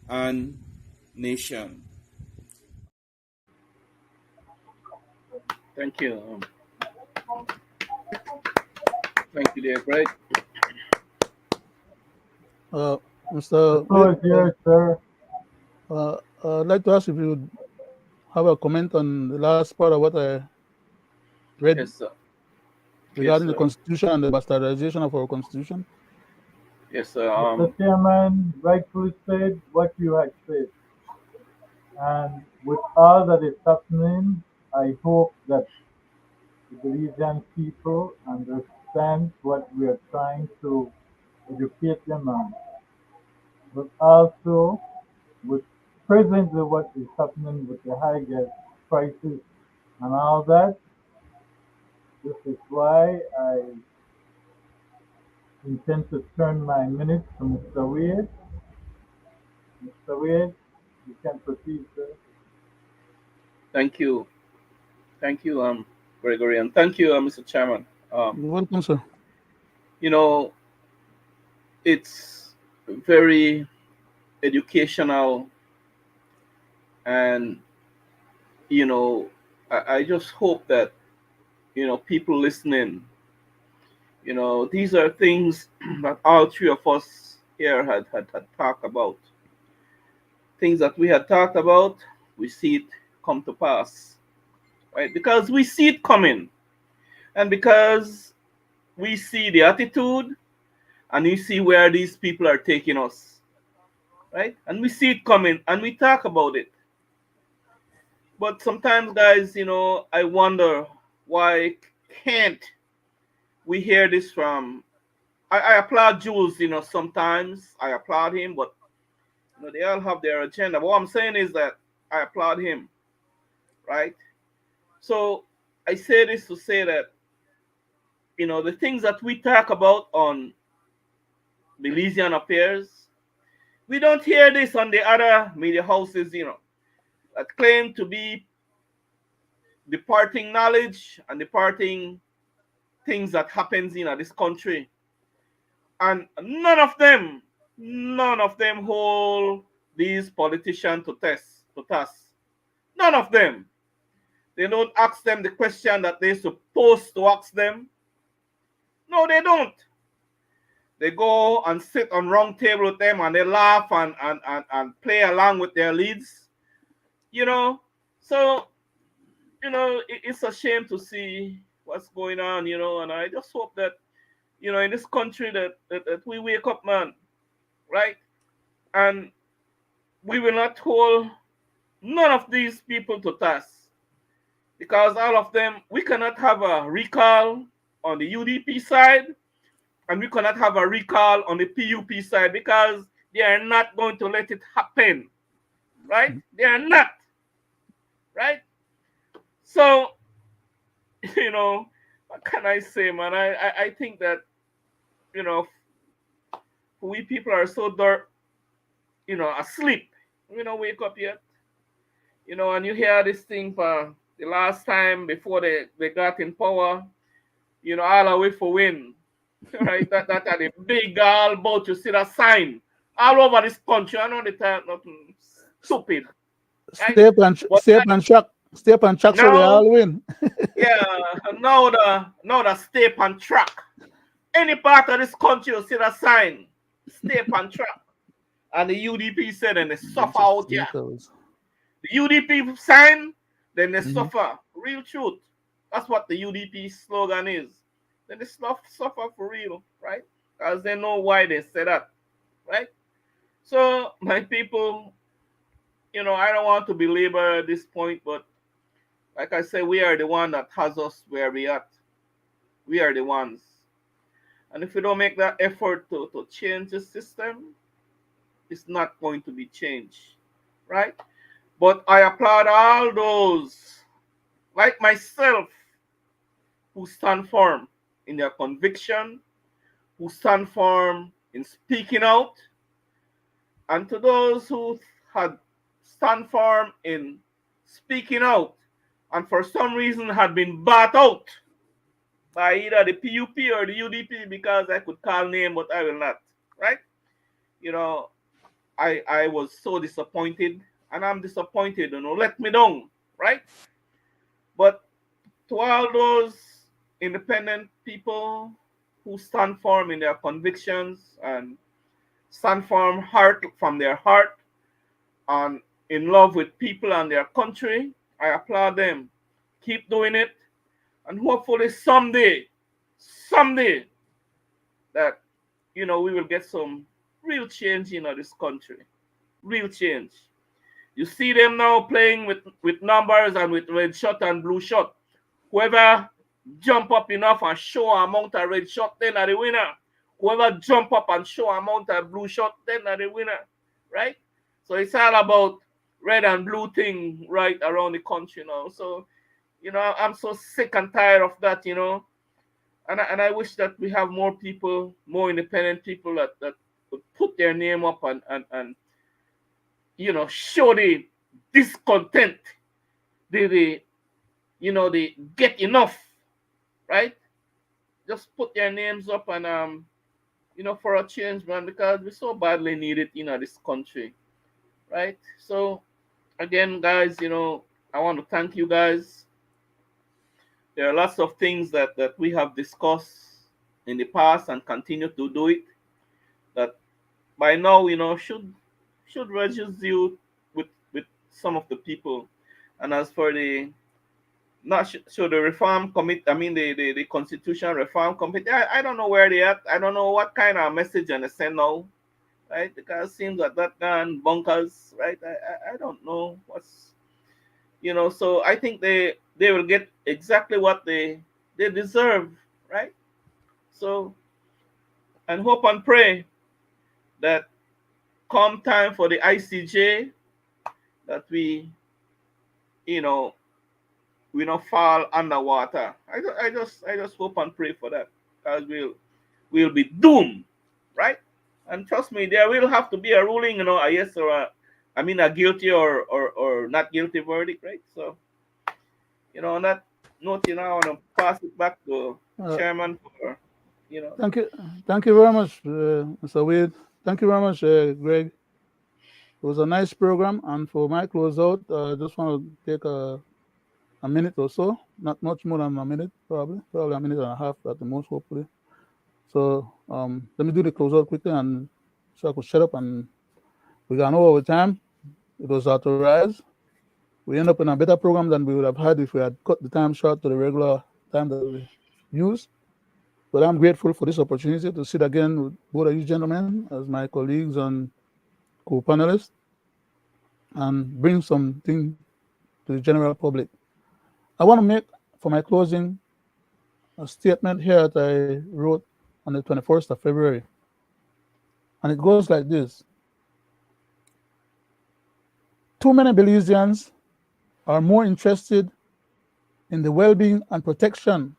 Speaker 2: and nation. Thank you. Thank you, dear Greg.
Speaker 3: The
Speaker 1: Mr.
Speaker 3: floor
Speaker 1: Wade,
Speaker 3: is yours, sir.
Speaker 1: I'd like to ask if you would have a comment on the last part of what I read
Speaker 2: Yes, sir.
Speaker 1: regarding
Speaker 2: Yes,
Speaker 1: the
Speaker 2: sir.
Speaker 1: Constitution and the bastardization of our Constitution.
Speaker 2: Yes,
Speaker 3: Mr. Chairman rightfully said what you had said. And with all that is happening, I hope that the Belizean people understand what we are trying to educate them on. But also, with presently what is happening with the high gas prices and all that, this is why I intend to turn my minutes to Mr. Wade. Mr. Wade, you can proceed, sir.
Speaker 2: thank you. Thank you, Gregory, and thank you, Mr. Chairman. Um,
Speaker 1: You're welcome, sir.
Speaker 2: you know, it's very educational, and you know, I just hope that people listening, these are things that all three of us here had talked about. Things that we had talked about, we see it come to pass, right? Because we see it coming, and because we see the attitude, and we see where these people are taking us, right? And we see it coming, and we talk about it. But sometimes, guys, I wonder why can't we hear this from. I applaud Jules, sometimes I applaud him, but they all have their agenda. But what I'm saying is that I applaud him, right? So I say this to say that the things that we talk about on Belizean affairs, we don't hear this on the other media houses, that claim to be departing knowledge and departing things that happens in this country. And none of them hold these politicians to task. None of them. They don't ask them the question that they're supposed to ask them. No, they don't. They go and sit on round table with them and they laugh and play along with their leads. You know. So, it's a shame to see what's going on, and I just hope that, in this country that we wake up, man, right? And we will not hold none of these people to task, because all of them, we cannot have a recall on the UDP side, and we cannot have a recall on the PUP side, because they are not going to let it happen, right? They are not, right? So, what can I say, man? I think that, you know, we people are so dark, asleep. We don't wake up yet. And you hear this thing for the last time before they got in power, all the way for win. Right? That are the big all boat, you see that sign all over this country. I know the time nothing stupid, right? But
Speaker 1: Step and track so we
Speaker 2: now,
Speaker 1: all win.
Speaker 2: yeah, now the step on track. Any part of this country you see that sign, step on track. And the UDP said, and they suffer
Speaker 1: Bunch of
Speaker 2: out here.
Speaker 1: sneakers.
Speaker 2: The UDP sign, then they
Speaker 1: Mhm.
Speaker 2: suffer. Real truth. That's what the UDP slogan is. Then they suffer for real, right? Because they know why they say that, right? So, my people, I don't want to belabor this point, but like I said, we are the one that has us where we at. We are the ones. And if we don't make that effort to change the system, it's not going to be changed, right? But I applaud all those, like myself, who stand firm in their conviction, who stand firm in speaking out, and to those who had stand firm in speaking out and for some reason had been bought out by either the PUP or the UDP, because I could call name but I will not, right? You know, I was so disappointed, and I'm disappointed, let me down, right? But to all those independent people who stand firm in their convictions and stand firm from their heart and in love with people and their country, I applaud them. Keep doing it, and hopefully someday, that we will get some real change in this country. Real change. You see them now playing with numbers and with red shot and blue shot. Whoever jump up enough and show amount of red shot, then are the winner. Whoever jump up and show amount of blue shot, then are the winner. Right? So it's all about red and blue thing right around the country now. So, I'm so sick and tired of that, And I wish that we have more people, more independent people that would put their name up and show the discontent. They get enough, right? Just put their names up and for a change, man, because we so badly need it in this country, right? So again, guys, I want to thank you guys. There are lots of things that we have discussed in the past and continue to do it that by now, should register with some of the people. And as for the the reform committee, I mean the constitution reform committee, I don't know where they at. I don't know what kind of message and they send now, right? Because it seems that gone bonkers, right? I don't know what's so I think they will get exactly what they deserve, right? So, and hope and pray that come time for the ICJ that we not fall underwater. I just hope and pray for that, because we'll be doomed, right? And trust me, there will have to be a ruling, a yes or a guilty or not guilty verdict, right? So, on that note, I want to pass it back to Chairman for,
Speaker 1: Thank you very much, Mr. Wade. Thank you very much, Greg. It was a nice program, and for my closeout, I just want to take a minute or so, not much more than a minute, probably a minute and a half at the most, hopefully. So let me do the closeout quickly, and so I could shut up, and we got over time. It was authorized. We end up in a better program than we would have had if we had cut the time short to the regular time that we use. But I'm grateful for this opportunity to sit again with both of you gentlemen as my colleagues and co-panelists and bring something to the general public. I want to make, for my closing, a statement here that I wrote on the 21st of February. And it goes like this. Too many Belizeans are more interested in the well-being and protection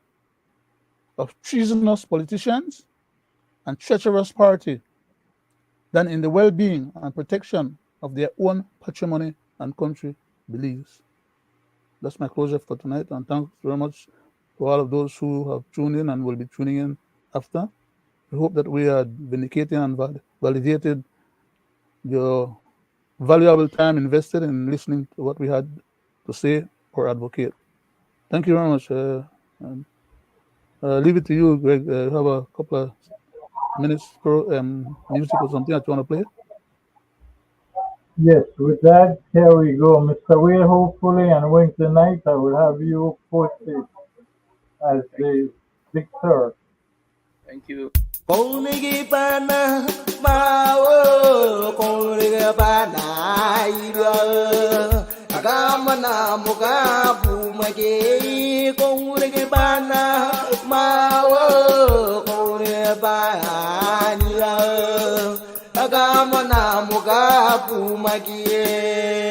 Speaker 1: of treasonous politicians and treacherous party than in the well-being and protection of their own patrimony and country beliefs. That's my closure for tonight, and thanks very much to all of those who have tuned in and will be tuning in after. We hope that we are vindicating and validated your valuable time invested in listening to what we had to say or advocate. Thank you very much. Leave it to you, Greg. You have a couple of minutes for music or something that you want to play?
Speaker 3: Yes, with that, here we go. Mr. Wade, hopefully, and Wednesday night, I will have you posted as the victor.
Speaker 2: Thank you.
Speaker 10: Agamana mugabu mage kongure bana mawo kongure bani la agamana mugabu mage